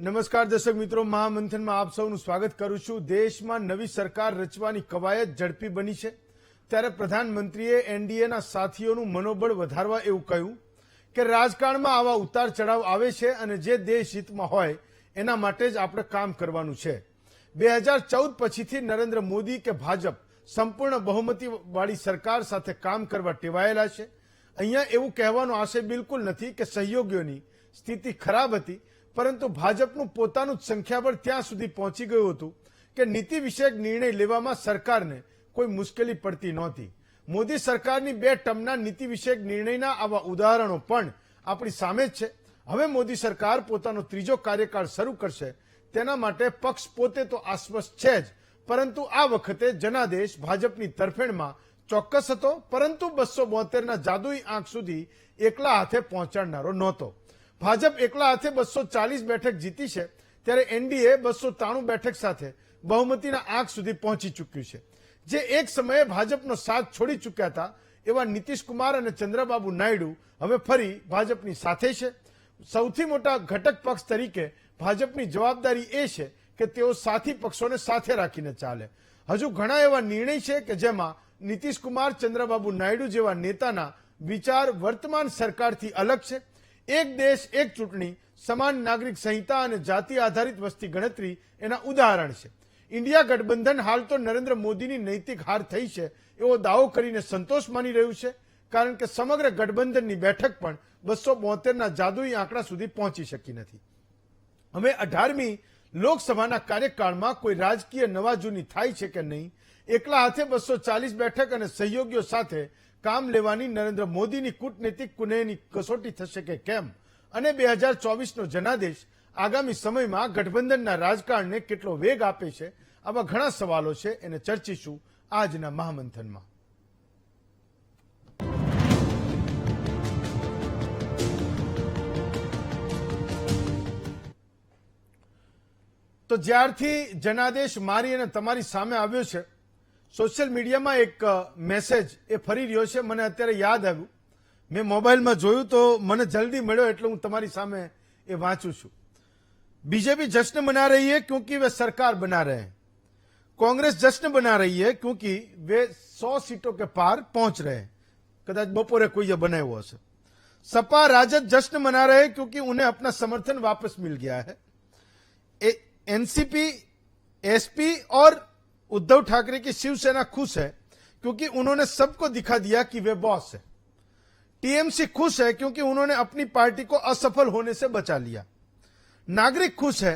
નમસ્કાર દર્શક મિત્રો, મહામંથનમાં આપ સૌનું સ્વાગત કરું છું। દેશમાં નવી સરકાર રચવાની કવાયત ઝડપી બની છે ત્યારે પ્રધાનમંત્રીએ એનડીએના સાથીઓનું મનોબળ વધારવા એવું કહ્યું કે રાજકારણમાં આવા ઉતાર ચઢાવ આવે છે અને જે દેશ હિતમાં હોય એના માટે જ આપણે કામ કરવાનું છે। 2014 પછીથી નરેન્દ્ર મોદી કે ભાજપ સંપૂર્ણ બહુમતીવાળી સરકાર સાથે કામ કરવા ટેવાયેલા છે। અહીંયા એવું કહેવાનો આશય બિલકુલ નથી કે સહયોગીઓની સ્થિતિ ખરાબ હતી, પરંતુ ભાજપનું પોતાનું જ સંખ્યાબળ ત્યાં સુધી પહોંચી ગયું હતું કે નીતિ વિષયક નિર્ણય લેવામાં સરકારને કોઈ મુશ્કેલી પડતી નહોતી। મોદી સરકારની 2 ટર્મના નીતિ વિષયક નિર્ણયના આવા ઉદાહરણો પણ આપણી સામે જ છે। હવે મોદી સરકાર પોતાનો ત્રીજો કાર્યકાળ શરૂ કરશે તેના માટે પક્ષ પોતે તો આશ્વસ્ત છે જ, પરંતુ આ વખતે જનાદેશ ભાજપની તરફેણમાં ચોક્કસ હતો, પરંતુ 272ના જાદુઈ આંક સુધી એકલા હાથે પહોંચાડનારો નહોતો। ભાજપ એકલા હાથે 240 બેઠક જીતી છે ત્યારે એનડીએ 293 બેઠક સાથે બહુમતીના આંક સુધી પહોંચી ચૂક્યું છે। જે એક સમયે ભાજપનો સાથ છોડી ચૂક્યા હતા એવા નીતિશ કુમાર અને ચંદ્રબાબુ નાયડુ હવે ફરી ભાજપની સાથે છે। સૌથી મોટા ઘટક પક્ષ તરીકે ભાજપની જવાબદારી એ છે કે તેઓ સાથી પક્ષોને સાથે રાખીને ચાલે। હજુ ઘણા એવા નિર્ણય છે કે જેમાં નીતિશ કુમાર, ચંદ્રબાબુ નાયડુ જેવા નેતાના વિચાર વર્તમાન સરકારથી અલગ છે। એક દેશ એક ચૂંટણી, સમાન નાગરિક સંહિતા અને જાતિ આધારિત વસ્તી ગણતરી એના ઉદાહરણ છે। ઇન્ડિયા ગઠબંધન હાલ તો નરેન્દ્ર મોદીની નૈતિક હાર થઈ છે એવો દાવો કરીને સંતોષ માની રહ્યું છે, કારણ કે સમગ્ર ગઠબંધનની બેઠક પણ 272ના જાદુઈ આંકડા સુધી પહોંચી શકી નથી। હવે 18મી લોકસભાના કાર્યકાળમાં કોઈ રાજકીય નવાજૂની થાય છે કે નહીં, એકલા હાથે 240 બેઠક અને સહયોગીઓ સાથે કામ લેવાની નરેન્દ્ર મોદીની કૂટનૈતિક કુનેહની કસોટી થશે કે કેમ, અને 2024નો જનાદેશ આગામી સમયમાં ગઠબંધનના રાજકારણને કેટલો વેગ આપે છે, આવા ઘણા સવાલો છે, એને ચર્ચીશું આજના મહામંથનમાં। તો જ્યારથી જનાદેશ મારી અને તમારી સામે આવ્યો છે, સોશિયલ મીડિયામાં એક મેસેજ એ ફરી રહ્યો છે। મને અત્યારે યાદ આવ્યું, મેં મોબાઈલમાં જોયું તો મને જલ્દી મળ્યો એટલે હું તમારી સામે એ વાંચું છું। बीजेपी जश्न मना रही है क्योंकि वे सरकार बना रहे हैं। कांग्रेस जश्न बना रही है क्योंकि वे 100 सीटों के पार पहुंच रहे हैं। कदाच बपोरे कोई बनाया हुआ है। सपा राजद जश्न मना रहे हैं क्योंकि उन्हें अपना समर्थन वापस मिल गया है। एनसीपी, एसपी और उद्धव ठाकरे की शिवसेना खुश है क्योंकि उन्होंने सबको दिखा दिया कि वे बॉस है। टीएमसी खुश है क्योंकि उन्होंने अपनी पार्टी को असफल होने से बचा लिया। नागरिक खुश है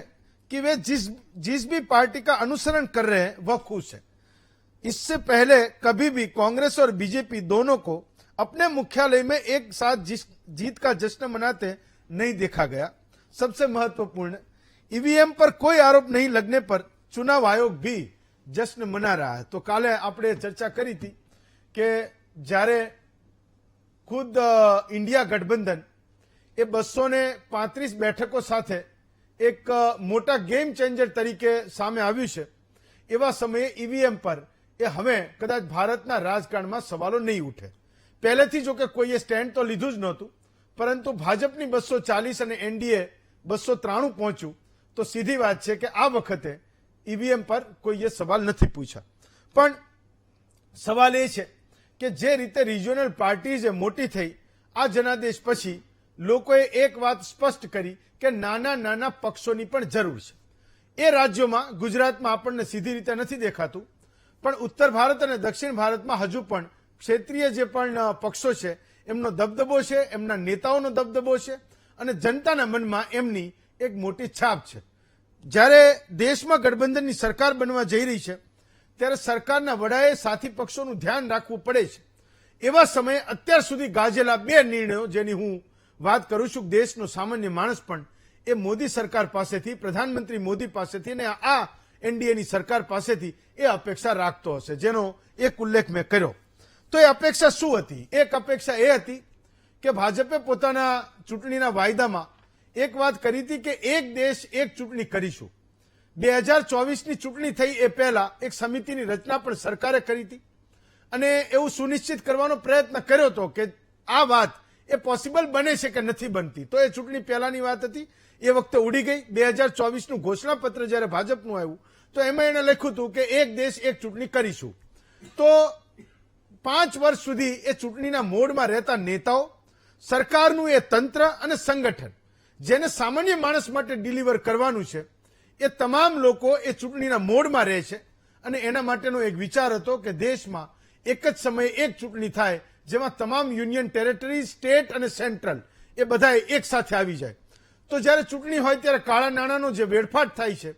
कि वे जिस भी पार्टी का अनुसरण कर रहे हैं वह खुश है। इससे पहले कभी भी कांग्रेस और बीजेपी दोनों को अपने मुख्यालय में एक साथ जीत का जश्न मनाते नहीं देखा गया। सबसे महत्वपूर्ण, ईवीएम पर कोई आरोप नहीं लगने पर चुनाव आयोग भी जश्न मना रहा है। तो काले आपणे चर्चा करी थी कि જ્યારે ખુદ ઇન્ડિયા ગઠબંધન એ 235 બેઠકો સાથે એક મોટા ગેમ ચેન્જર તરીકે સામે આવ્યું છે, એવા સમયે ઈવીએમ પર એ હવે કદાચ ભારતના રાજકારણમાં સવાલો નહીં ઉઠે। પહેલેથી જો કે કોઈએ સ્ટેન્ડ તો લીધું જ નહોતું, પરંતુ ભાજપની 240 અને એનડીએ 293 પહોંચ્યું તો સીધી વાત છે કે આ વખતે ઈવીએમ પર કોઈએ સવાલ નથી પૂછ્યા। પણ સવાલ એ છે કે જે રીતે રિજિયોનલ પાર્ટીઝ મોટી થઈ આ જનાદેશ પછી લોકોએ એક વાત સ્પષ્ટ કરી કે નાના નાના પક્ષોની પણ જરૂર છે। એ રાજ્યોમાં, ગુજરાતમાં આપણને સીધી રીતે નથી દેખાતું, પણ ઉત્તર ભારત અને દક્ષિણ ભારતમાં હજુ પણ ક્ષેત્રીય જે પણ પક્ષો છે એમનો દબદબો છે, એમના નેતાઓનો દબદબો છે અને જનતાના મનમાં એમની એક મોટી છાપ છે। જ્યારે દેશમાં ગઠબંધનની સરકાર બનવા જઈ રહી છે ત્યારે સરકારના વડાએ સાથી પક્ષોનું ધ્યાન રાખવું પડે છે। એવા સમયે અત્યાર સુધી ગાજેલા 2 નિર્ણયો જેની હું વાત કરું છું, દેશનો સામાન્ય માણસ પણ એ મોદી સરકાર પાસેથી, પ્રધાનમંત્રી મોદી પાસેથી અને આ એનડીએની સરકાર પાસેથી એ અપેક્ષા રાખતો હશે, જેનો એક ઉલ્લેખ મેં કર્યો। તો એ અપેક્ષા શું હતી? એક અપેક્ષા એ હતી કે ભાજપે પોતાના ચૂંટણીના વાયદામાં એક વાત કરી હતી કે એક દેશ એક ચૂંટણી કરીશું। 2024ની ચૂંટણી થઈ એ પહેલા એક સમિતિની રચના પણ સરકારે કરી હતી અને એવું સુનિશ્ચિત કરવાનો પ્રયત્ન કર્યો હતો કે આ વાત એ પોસિબલ બને છે કે નથી બનતી। તો એ ચૂંટણી પહેલાની વાત હતી। એ વખતે ઉડી ગઈ. 2024નું ઘોષણાપત્ર જયારે ભાજપનું આવ્યું તો એમાં એને લખ્યું હતું કે એક દેશ એક ચૂંટણી કરીશું. તો 5 વર્ષ સુધી એ ચૂંટણીના મોડમાં રહેતા નેતાઓ, સરકારનું એ તંત્ર અને સંગઠન જેને સામાન્ય માણસ માટે ડિલિવર કરવાનું છે, એ તમામ લોકો એ ચૂંટણીના મોડમાં રહે છે. અને એના માટેનો એક વિચાર હતો કે દેશમાં એક જ સમયે એક ચૂંટણી થાય જેમાં તમામ યુનિયન ટેરેટરી, સ્ટેટ અને સેન્ટ્રલ એ બધા એક સાથે આવી જાય. તો જ્યારે ચૂંટણી હોય ત્યારે કાળા નાણાંનો જે વેડફાટ થાય છે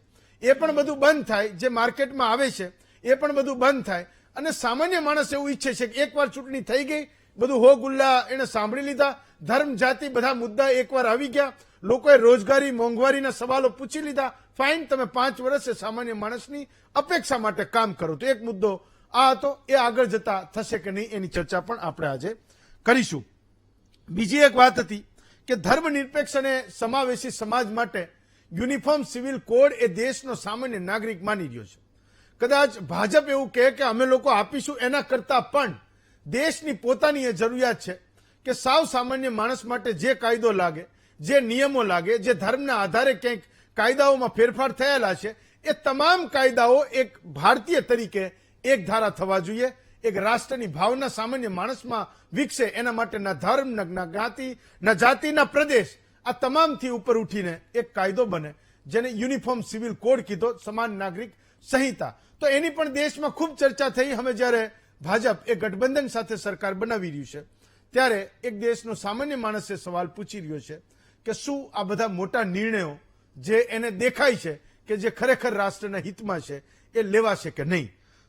એ પણ બધું બંધ થાય, જે માર્કેટમાં આવે છે એ પણ બધું બંધ થાય. અને સામાન્ય માણસ એવું ઈચ્છે છે કે એકવાર ચૂંટણી થઈ ગઈ, બધું હો ગુલ્લા એને સાંભળી લીધા, ધર્મ જાતિ બધા મુદ્દા એકવાર આવી ગયા, લોકોએ રોજગારી મોંઘવારીના સવાલો પૂછી લીધા, ફાઇન, તમે 5 વર્ષ એ સામાન્ય માણસની અપેક્ષા માટે કામ કરો. તો એક મુદ્દો આ હતો. એ આગળ જતા થશે કે નહીં એની ચર્ચા પણ આપણે આજે કરીશું. બીજી એક વાત હતી કે ધર્મનિરપેક્ષ અને સમાવેશી સમાજ માટે યુનિફોર્મ સિવિલ કોડ એ દેશનો સામાન્ય નાગરિક માની રહ્યો છે. કદાચ ભાજપ એવું કહે કે અમે લોકો આપીશું, એના કરતા પણ દેશની પોતાની એ જરૂરિયાત છે કે સાવ સામાન્ય માણસ માટે જે કાયદો લાગે, જે નિયમો લાગે, જે ધર્મના આધારે ક્યાંક કાયદાઓમાં ફેરફાર થયેલા છે, એ તમામ કાયદાઓ એક ભારતીય તરીકે એક ધારા થવા જોઈએ. એક રાષ્ટ્રની ભાવના સામાન્ય માણસમાં વિકસે એના માટે ના ધર્મ, ના જ્ઞાતિ, ના જાતિ, ના પ્રદેશ, આ તમામથી ઉપર ઉઠીને એક કાયદો બને જેને યુનિફોર્મ સિવિલ કોડ કીધો, સમાન નાગરિક સંહિતા. તો એની પણ દેશમાં ખૂબ ચર્ચા થઈ. હવે જ્યારે ભાજપ એ ગઠબંધન સાથે સરકાર બનાવી રહ્યું છે ત્યારે એક દેશનો સામાન્ય માણસ એ સવાલ પૂછી રહ્યો છે કે શું આ બધા મોટા નિર્ણયો જે એને દેખાય છે કે જે ખરેખર રાષ્ટ્રના હિતમાં છે એ લેવાશે કે નહીં.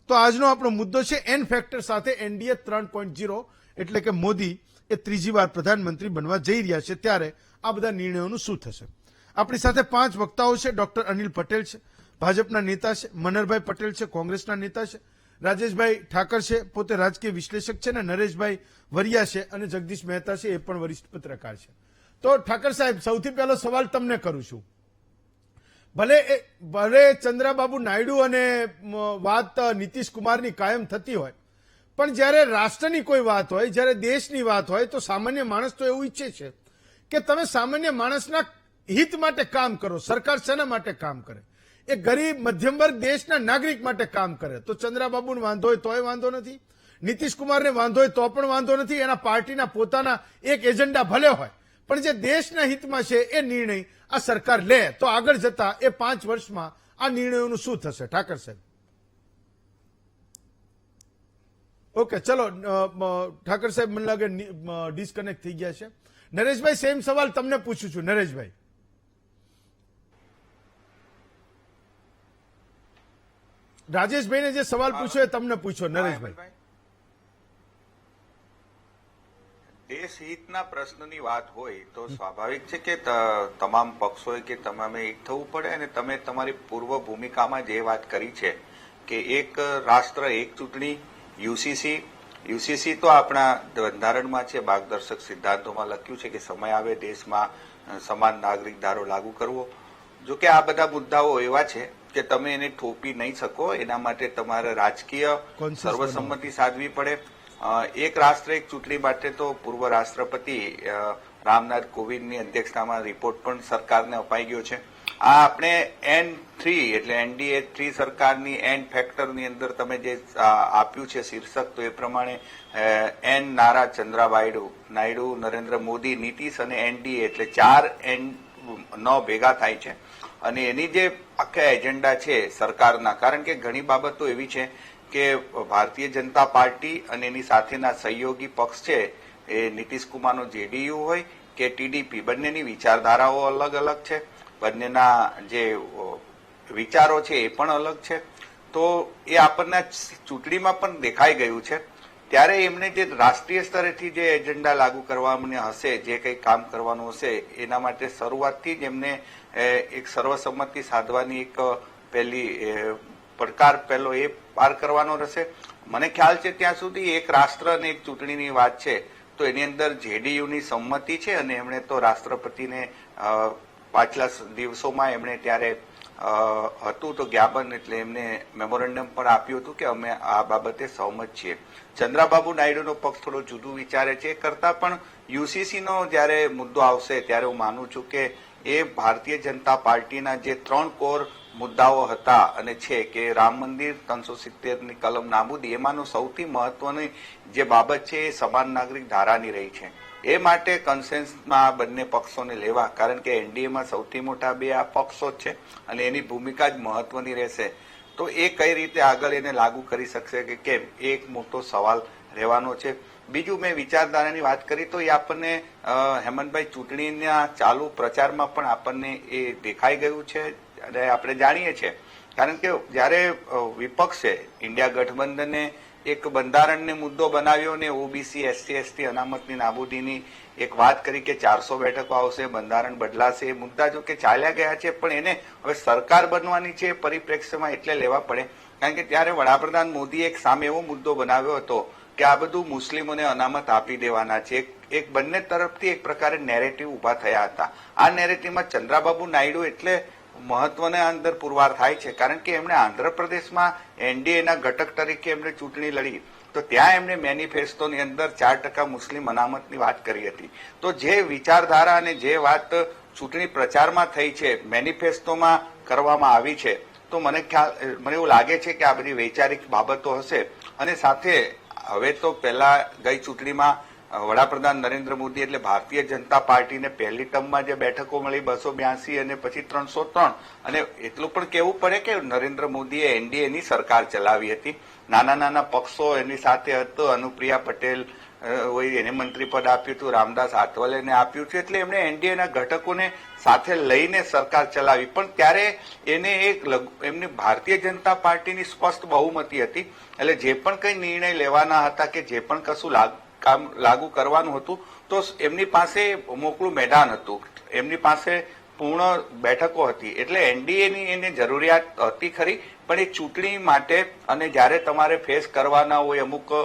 તો આજનો આપણો મુદ્દો છે એન ફેક્ટર સાથે એનડીએ 3.0, એટલે કે મોદી એ ત્રીજી વાર પ્રધાનમંત્રી બનવા જઈ રહ્યા છે ત્યારે આ બધા નિર્ણયોનું શું થશે. આપણી સાથે 5 વક્તાઓ છે. ડોક્ટર અનિલ પટેલ છે, ભાજપના નેતા છે. મનહરભાઈ પટેલ છે, કોંગ્રેસના નેતા છે. રાજેશભાઈ ઠાકર છે, પોતે રાજકીય વિશ્લેષક છે. અને નરેશભાઈ વરિયા છે અને જગદીશ મહેતા છે, એ પણ વરિષ્ઠ પત્રકાર છે. તો ઠાકર સાહેબ, સૌથી પહેલો સવાલ તમને કરું છું. ભલે ચંદ્રબાબુ નાયડુ અને વાત નીતિશ કુમારની કાયમ થતી હોય, પણ જ્યારે રાષ્ટ્રની કોઈ વાત હોય, જ્યારે દેશની વાત હોય તો સામાન્ય માણસ તો એવું ઈચ્છે છે કે તમે સામાન્ય માણસના હિત માટે કામ કરો. સરકાર શેના માટે કામ કરે? એ ગરીબ મધ્યમ વર્ગ દેશના નાગરિક માટે કામ કરે. તો ચંદ્રબાબુને વાંધો હોય તોય વાંધો નથી, નીતિશ કુમારને વાંધો હોય તો પણ વાંધો નથી. એના પાર્ટીના પોતાના એક એજન્ડા ભલે હોય, પણ જે દેશના હિતમાં છે એ નિર્ણય આ સરકાર લે તો આગળ જતા એ 5 વર્ષમાં આ નિર્ણયોનું શું થશે? ઠાકર સાહેબ. ઓકે, ચલો ઠાકર સાહેબ મને લાગે ડિસ્કનેક્ટ થઈ ગયા છે. નરેશભાઈ, સેમ સવાલ તમને પૂછું છું. નરેશભાઈ, રાજેશભાઈને જે સવાલ પૂછ્યો એ તમને પૂછો. નરેશભાઈ, દેશ હિતના પ્રશ્નની વાત હોય તો સ્વાભાવિક છે કે તમામ પક્ષોએ કે તમામે એક થવું પડે. અને તમે તમારી પૂર્વ ભૂમિકામાં જે વાત કરી છે કે એક રાષ્ટ્ર એક ચૂંટણી, યુસીસી તો આપણા બંધારણમાં છે, માર્ગદર્શક સિદ્ધાંતોમાં લખ્યું છે કે સમય આવે દેશમાં સમાન નાગરિક ધારો લાગુ કરવો. જો કે આ બધા મુદ્દાઓ એવા છે કે તમે એને થોપી નહીં શકો. એના માટે તમારે રાજકીય સર્વસંમતિ સાધવી પડે. એક રાષ્ટ્ર એક ચૂંટણી માટે તો પૂર્વ રાષ્ટ્રપતિ રામનાથ કોવિંદની અધ્યક્ષતામાં રિપોર્ટ પણ સરકારને અપાઈ ગયો છે. આ આપણે N3 એટલે એનડીએ 3 સરકારની એન ફેક્ટરની અંદર તમે જે આપ્યું છે શીર્ષક, તો એ પ્રમાણે એન નારા ચંદ્રાબાબુ નાયડુ, નરેન્દ્ર મોદી, નીતિશ અને એનડીએ એટલે 4 એન 9 ભેગા થાય છે. અને એની જે આખા એજન્ડા છે સરકારના, કારણ કે ઘણી બાબતો એવી છે કે ભારતીય જનતા પાર્ટી અને એની સાથેના સહયોગી પક્ષ છે એ નીતિશ કુમારનો જેડીયુ હોય કે ટીડીપી, બંનેની વિચારધારાઓ અલગ અલગ છે, બંનેના જે વિચારો છે એ પણ અલગ છે. તો એ આપણને ચૂંટણીમાં પણ દેખાઈ ગયું છે. ત્યારે એમને જે રાષ્ટ્રીય સ્તરેથી જે એજન્ડા લાગુ કરવાનું હશે, જે કંઈ કામ કરવાનું હશે, એના માટે શરૂઆતથી જ એમને એક સર્વસંમતિ સાધવાની એક પહેલી પડકાર પહેલો એ પાર કરવાનો રહેશે. મને ખ્યાલ છે ત્યાં સુધી એક રાષ્ટ્ર અને એક ચૂંટણીની વાત છે તો એની અંદર જેડીયુની સંમતિ છે. અને એમણે તો રાષ્ટ્રપતિને પાછલા દિવસોમાં એમણે ત્યારે હતું તો જ્ઞાપન, એટલે એમને મેમોરેન્ડમ પણ આપ્યું હતું કે અમે આ બાબતે સહમત છીએ. ચંદ્રબાબુ નાયડુનો પક્ષ થોડો જુદું વિચારે છે. કરતા પણ યુસીસીનો જયારે મુદ્દો આવશે ત્યારે હું માનું છું કે એ ભારતીય જનતા પાર્ટીના જે 3 કોર મુદ્દાઓ હતા અને છે કે રામ મંદિર 370ની કલમ નાબૂદી, એમાંનો સૌથી મહત્વની જે બાબત છે એ સમાન નાગરિક ધારાની રહી છે. એ માટે કન્સેન્સમાં બંને પક્ષોને લેવા, કારણ કે એનડીએમાં સૌથી મોટા 2 આ પક્ષો જ છે અને એની ભૂમિકા જ મહત્વની રહેશે. તો એ કઈ રીતે આગળ એને લાગુ કરી શકશે કે કેમ, એ એક મોટો સવાલ રહેવાનો છે. બીજું, મેં વિચારધારાની વાત કરી તો એ આપણને હેમંતભાઈ ચૂંટણીના ચાલુ પ્રચારમાં પણ આપણને એ દેખાઈ ગયું છે અને આપણે જાણીએ છીએ. કારણ કે જ્યારે વિપક્ષે ઇન્ડિયા ગઠબંધને એક બંધારણને મુદ્દો બનાવ્યો ને ઓબીસી એસસી એસટી અનામતની નાબૂદીની એક વાત કરી કે 400 બેઠકો આવશે, બંધારણ બદલાશે, એ મુદ્દા જો કે ચાલ્યા ગયા છે, પણ એને હવે સરકાર બનવાની છે પરિપ્રેક્ષ્યમાં એટલે લેવા પડે. કારણ કે ત્યારે વડાપ્રધાન મોદીએ એક સામે એવો મુદ્દો બનાવ્યો હતો કે આ બધું મુસ્લિમોને અનામત આપી દેવાના છે. એક બંને તરફથી એક પ્રકારે નેરેટિવ ઉભા થયા હતા. આ નેરેટિવમાં ચંદ્રાબાબુ નાયડુ એટલે મહત્વના અંદર પુરવાર થાય છે, કારણ કે એમણે આંધ્રપ્રદેશમાં એનડીએના ઘટક તરીકે એમણે ચૂંટણી લડી, તો ત્યાં એમણે મેનિફેસ્ટોની અંદર 4% મુસ્લિમ અનામતની વાત કરી હતી. તો જે વિચારધારા અને જે વાત ચૂંટણી પ્રચારમાં થઈ છે, મેનિફેસ્ટોમાં કરવામાં આવી છે, તો મને એવું લાગે છે કે આ બધી વૈચારિક બાબતો હશે. અને સાથે હવે તો પહેલા ગઈ ચૂંટણીમાં વડાપ્રધાન નરેન્દ્ર મોદી એટલે ભારતીય જનતા પાર્ટીને પહેલી ટર્મમાં જે બેઠકો મળી 282 અને પછી 303, અને એટલું પણ કહેવું પડે કે નરેન્દ્ર મોદીએ એનડીએની સરકાર ચલાવી હતી. નાના નાના પક્ષો એની સાથે હતો, અનુપ્રિયા પટેલ હોય એને મંત્રી પદ આપ્યું હતું, રામદાસ આઠવલેને આપ્યું છે, એટલે એમણે એનડીએના ઘટકોને સાથે લઈને સરકાર ચલાવી. પણ ત્યારે એને એમની ભારતીય જનતા પાર્ટીની સ્પષ્ટ બહુમતી હતી, એટલે જે પણ કઈ નિર્ણય લેવાના હતા કે જે પણ કશું કામ લાગુ કરવાનું હતું તો એમની પાસે મોકળું મેદાન હતું, એમની પાસે પૂર્ણ બેઠકો હતી. એટલે એનડીએની એને જરૂરિયાત હતી ખરી, પણ એ ચૂંટણી માટે અને જ્યારે તમારે ફેસ કરવાના હોય અમુક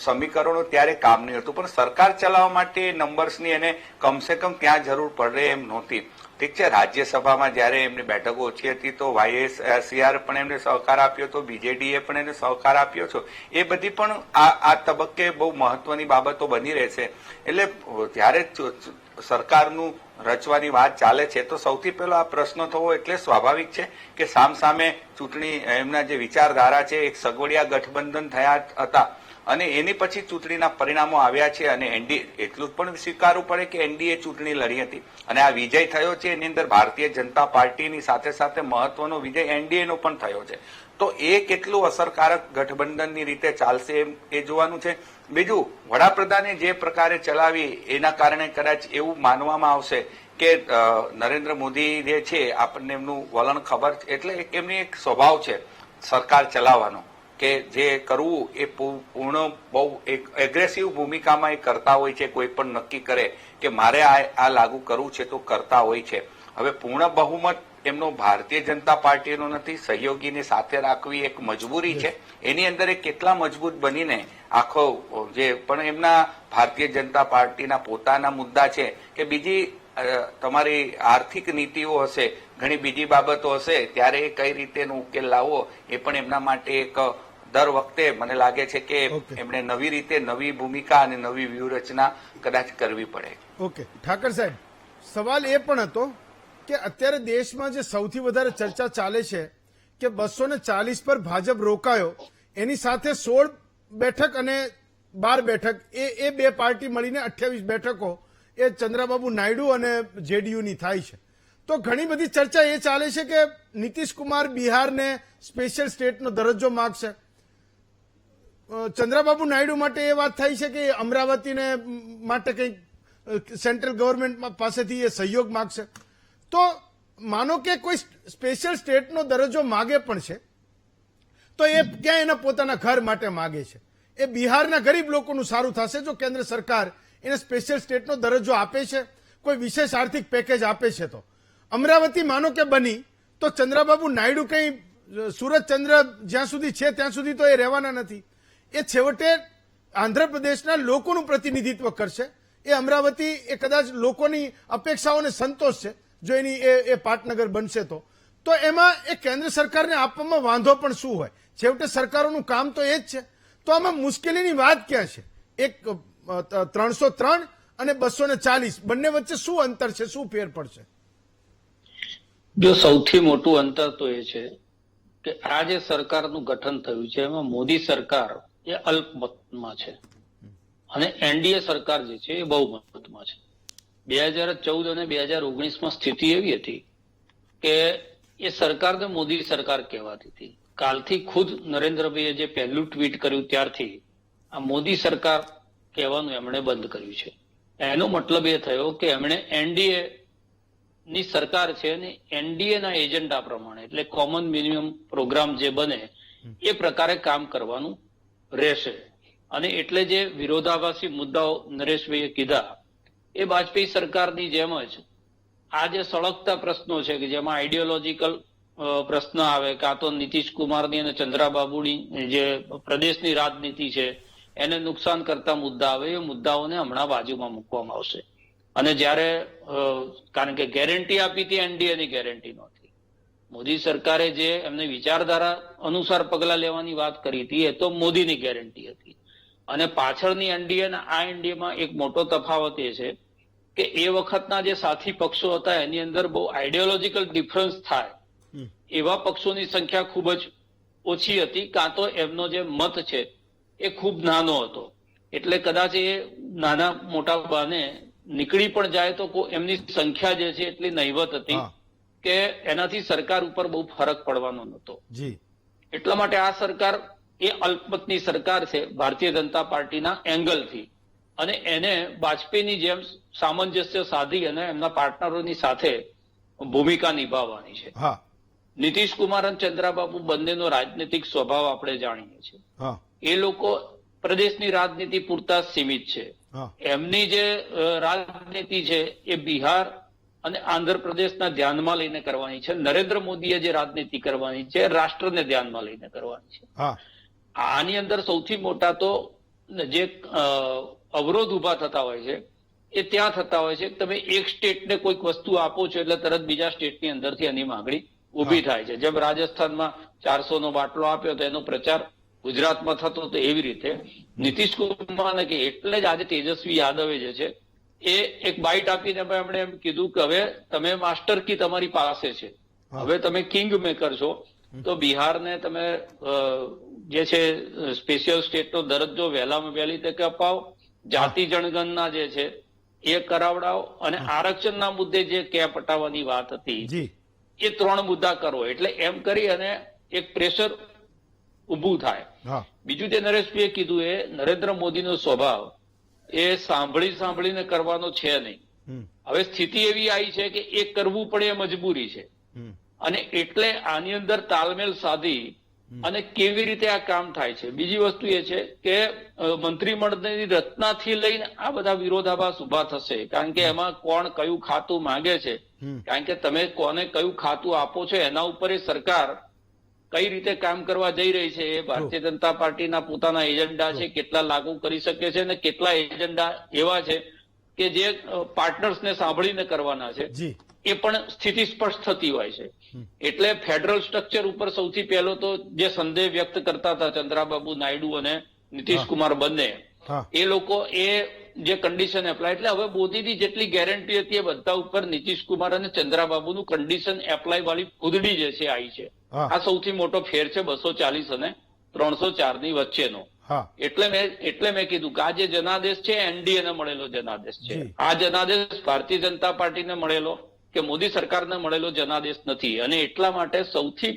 સમીકરણો ત્યારે કામ નહીં હતું. પણ સરકાર ચલાવવા માટે નંબર્સની એને કમસે કમ ત્યાં જરૂર પડે એમ નહોતી. ઠીક છે, રાજ્યસભામાં જયારે એમની બેઠકો ઓછી હતી તો વાયએસઆર પણ એમને સહકાર આપ્યો હતો, બીજેડીએ પણ એને સહકાર આપ્યો છે. એ બધી પણ આ તબક્કે બહુ મહત્વની બાબતો બની રહેશે. એટલે જયારે સરકારનું રચવાની વાત ચાલે છે તો સૌથી પહેલો આ પ્રશ્ન થવો એટલે સ્વાભાવિક છે કે સામસામે ચૂંટણી એમના જે વિચારધારા છે એક સગવડિયા ગઠબંધન થયા હતા અને એની પછી ચૂંટણીના પરિણામો આવ્યા છે. અને એનડીએ એટલું પણ સ્વીકારવું પડે કે એનડીએ ચૂંટણી લડી હતી અને આ વિજય થયો છે એની અંદર ભારતીય જનતા પાર્ટીની સાથે સાથે મહત્વનો વિજય એનડીએનો પણ થયો છે. તો એ કેટલું અસરકારક ગઠબંધનની રીતે ચાલશે એ જોવાનું છે. બીજું, વડાપ્રધાને જે પ્રકારે ચલાવી એના કારણે કદાચ એવું માનવામાં આવશે કે નરેન્દ્ર મોદી જે છે આપણને એમનું વલણ ખબર છે, એટલે એમની એક સ્વભાવ છે સરકાર ચલાવવાનો કે જે કરવું એ પૂર્ણ બહુ એક એગ્રેસિવ ભૂમિકામાં એ કરતા હોય છે. કોઈ પણ નક્કી કરે કે મારે આ લાગુ કરવું છે તો કરતા હોય છે. હવે પૂર્ણ બહુમત એમનો ભારતીય જનતા પાર્ટીનો નથી, સહયોગીને સાથે રાખવી એક મજબૂરી છે. એની અંદર એ કેટલા મજબૂત બનીને આખો જે પણ એમના ભારતીય જનતા પાર્ટીના પોતાના મુદ્દા છે કે બીજી તમારી આર્થિક નીતિઓ હશે, ઘણી બીજી બાબતો હશે, ત્યારે એ કઈ રીતેનો ઉકેલ લાવવો એ પણ એમના માટે એક દર વખતે મને લાગે છે કે એમણે નવી રીતે નવી ભૂમિકા અને નવી વ્યૂહરચના કદાચ કરવી પડે. ઓકે ઠાકર સાહેબ, સવાલ એ પણ હતો કે અત્યારે દેશમાં જે સૌથી વધારે ચર્ચા ચાલે છે કે 240 પર ભાજપ રોકાયો, એની સાથે 16 બેઠક અને 12 બેઠક એ બે પાર્ટી મળીને 28 બેઠકો એ ચંદ્રબાબુ નાયડુ અને જેડીયુની થાય છે. તો ઘણી બધી ચર્ચા એ ચાલે છે કે નીતિશ કુમાર બિહારને સ્પેશિયલ સ્ટેટનો દરજ્જો માગશે. ચંદ્રબાબુ નાયડુ માટે એ વાત થઈ છે કે અમરાવતીને માટે કંઈક સેન્ટ્રલ ગવર્મેન્ટ પાસેથી એ સહયોગ માગશે. તો માનો કે કોઈ સ્પેશિયલ સ્ટેટનો દરજ્જો માગે પણ છે તો એ ક્યાં એના પોતાના ઘર માટે માગે છે. એ બિહારના ગરીબ લોકોનું સારું થશે જો કેન્દ્ર સરકાર એને સ્પેશિયલ સ્ટેટનો દરજ્જો આપે છે, કોઈ વિશેષ આર્થિક પેકેજ આપે છે. તો અમરાવતી માનો કે બની તો ચંદ્રબાબુ નાયડુ કંઈ સુરતચંદ્ર જ્યાં સુધી છે ત્યાં સુધી તો એ રહેવાના નથી. એ છેવટે આંધ્રપ્રદેશના લોકોનું પ્રતિનિધિત્વ કરશે. એ અમરાવતી એ કદાચ લોકોની અપેક્ષાઓને સંતોષ છે જો એની એ પાટનગર બનશે તો એમાં એ કેન્દ્ર સરકારને આપવામાં વાંધો પણ શું હોય? છેવટે સરકારોનું કામ તો એ જ છે. તો આમાં મુશ્કેલીની વાત ક્યાં છે? એક 303 અને 240 બંને વચ્ચે શું અંતર છે, શું ફેર પડશે? જો સૌથી મોટું અંતર તો એ છે કે આ જે સરકારનું ગઠન થયું છે એમાં મોદી સરકાર એ અલ્પમતમાં છે અને એનડીએ સરકાર જે છે એ બહુમતમાં છે. 2014 અને 2019માં સ્થિતિ એવી હતી કે એ સરકારને મોદી સરકાર કહેવાતી હતી. કાલથી ખુદ નરેન્દ્રભાઈએ જે પહેલું ટ્વીટ કર્યું ત્યારથી આ મોદી સરકાર કહેવાનું એમણે બંધ કર્યું છે. એનો મતલબ એ થયો કે એમણે એનડીએ ની સરકાર છે અને એનડીએ ના એજન્ડા પ્રમાણે એટલે કોમન મિનિમમ પ્રોગ્રામ જે બને એ પ્રકારે કામ કરવાનું રહેશે. અને એટલે જે વિરોધાભાસી મુદ્દાઓ નરેશભાઈએ કીધા એ વાજપેયી સરકારની જેમ જ આ જે સળગતા પ્રશ્નો છે કે જેમાં આઈડિયોલોજીકલ પ્રશ્ન આવે કાં તો નીતિશ કુમારની અને ચંદ્રાબાબુની જે પ્રદેશની રાજનીતિ છે એને નુકસાન કરતા મુદ્દા આવે એ મુદ્દાઓને હમણાં બાજુમાં મૂકવામાં આવશે. અને જ્યારે કારણ કે ગેરંટી આપી હતી એનડીએની ગેરંટી નહોતી. મોદી સરકારે જે એમને વિચારધારા અનુસાર પગલા લેવાની વાત કરી હતી એ તો મોદીની ગેરંટી હતી. અને પાછળની એનડીએ અને આ એનડીએમાં એક મોટો તફાવત એ છે કે એ વખતના જે સાથી પક્ષો હતા એની અંદર બહુ આઈડિયોલોજીકલ ડિફરન્સ થાય એવા પક્ષોની સંખ્યા ખૂબ જ ઓછી હતી કાં તો એમનો જે મત છે એ ખૂબ નાનો હતો. એટલે કદાચ એ નાના મોટા બાને નીકળી પણ જાય તો એમની સંખ્યા જે છે એટલી નહિવત હતી કે એનાથી સરકાર ઉપર બહુ ફરક પડવાનો નહોતો. એટલા માટે આ સરકાર એ અલ્પમતની સરકાર છે ભારતીય જનતા પાર્ટીના એંગલથી અને એને વાજપેયીની જેમ સામંજસ્ય સાધી અને એમના પાર્ટનરોની સાથે ભૂમિકા નિભાવવાની છે. નીતિશ કુમાર અને ચંદ્રાબાબુ બંનેનો રાજનીતિક સ્વભાવ આપણે જાણીએ છીએ. એ લોકો પ્રદેશની રાજનીતિ પૂરતા સીમિત છે. એમની જે રાજનીતિ છે એ બિહાર અને આંધ્રપ્રદેશના ધ્યાનમાં લઈને કરવાની છે. નરેન્દ્ર મોદીએ જે રાજનીતિ કરવાની છે રાષ્ટ્રને ધ્યાનમાં લઈને કરવાની છે. આની અંદર સૌથી મોટા તો જે અવરોધ ઉભા થતા હોય છે એ ત્યાં થતા હોય છે કે તમે એક સ્ટેટને કોઈક વસ્તુ આપો છો એટલે તરત બીજા સ્ટેટની અંદરથી એની માંગણી ઉભી થાય છે. જેમ રાજસ્થાનમાં 400નો બાટલો આપ્યો તો એનો પ્રચાર ગુજરાતમાં થતો તો એવી રીતે નીતિશ કુમારને કે એટલે જ આજે તેજસ્વી યાદવે જે છે એ એક બાઇટ આપીને એમણે એમ કીધું કે હવે તમે માસ્ટર કી તમારી પાસે છે, હવે તમે કિંગ મેકર છો તો બિહારને તમે જે છે સ્પેશિયલ સ્ટેટનો દરજ્જો વહેલામાં વહેલી તકે અપાવો, જાતિ જનગણના જે છે એ કરાવડાવો અને આરક્ષણના મુદ્દે જે કેપ હટાવવાની વાત હતી એ 3 મુદ્દા કરો એટલે એમ કરી અને એક પ્રેશર ઉભું થાય. બીજું જે નરેશભાઈએ કીધું એ નરેન્દ્ર મોદીનો સ્વભાવ એ સાંભળીને કરવાનો છે નહીં. હવે સ્થિતિ એવી આવી છે કે એ કરવું પડે એ મજબૂરી છે અને એટલે આની અંદર તાલમેલ સાધી અને કેવી રીતે આ કામ થાય છે. બીજી વસ્તુ એ છે કે મંત્રીમંડળની રચનાથી લઈને આ બધા વિરોધાભાસ ઉભા થશે કારણ કે એમાં કોણ કયું ખાતું માંગે છે. કારણ કે તમે કોને કયું ખાતું આપો છો એના ઉપર એ સરકાર કઈ રીતે કામ કરવા જઈ રહી છે એ ભારતીય જનતા પાર્ટીના પોતાના એજન્ડા છે કેટલા લાગુ કરી શકે છે અને કેટલા એજન્ડા એવા છે કે જે પાર્ટનર્સને સાંભળીને કરવાના છે એ પણ સ્થિતિ સ્પષ્ટ થતી હોય છે. એટલે ફેડરલ સ્ટ્રક્ચર ઉપર સૌથી પહેલો તો જે સંદેહ વ્યક્ત કરતા હતા ચંદ્રાબાબુ નાયડુ અને નીતિશ કુમાર બંને એ લોકો એ જે કન્ડિશન એપ્લાય એટલે હવે મોદીની જેટલી ગેરંટી હતી એ બધા ઉપર નીતિશ કુમાર અને ચંદ્રાબાબુનું કન્ડિશન એપ્લાય વાળી ખુદડી જે છે આવી છે. આ સૌથી મોટો ફેર છે 240 અને 304 ની વચ્ચેનો. એટલે મેં કીધું કે આ જે જનાદેશ છે એનડીએ ને મળેલો જનાદેશ છે. આ જનાદેશ ભારતીય જનતા પાર્ટીને મળેલો કે મોદી સરકારને મળેલો જનાદેશ નથી અને એટલા માટે સૌથી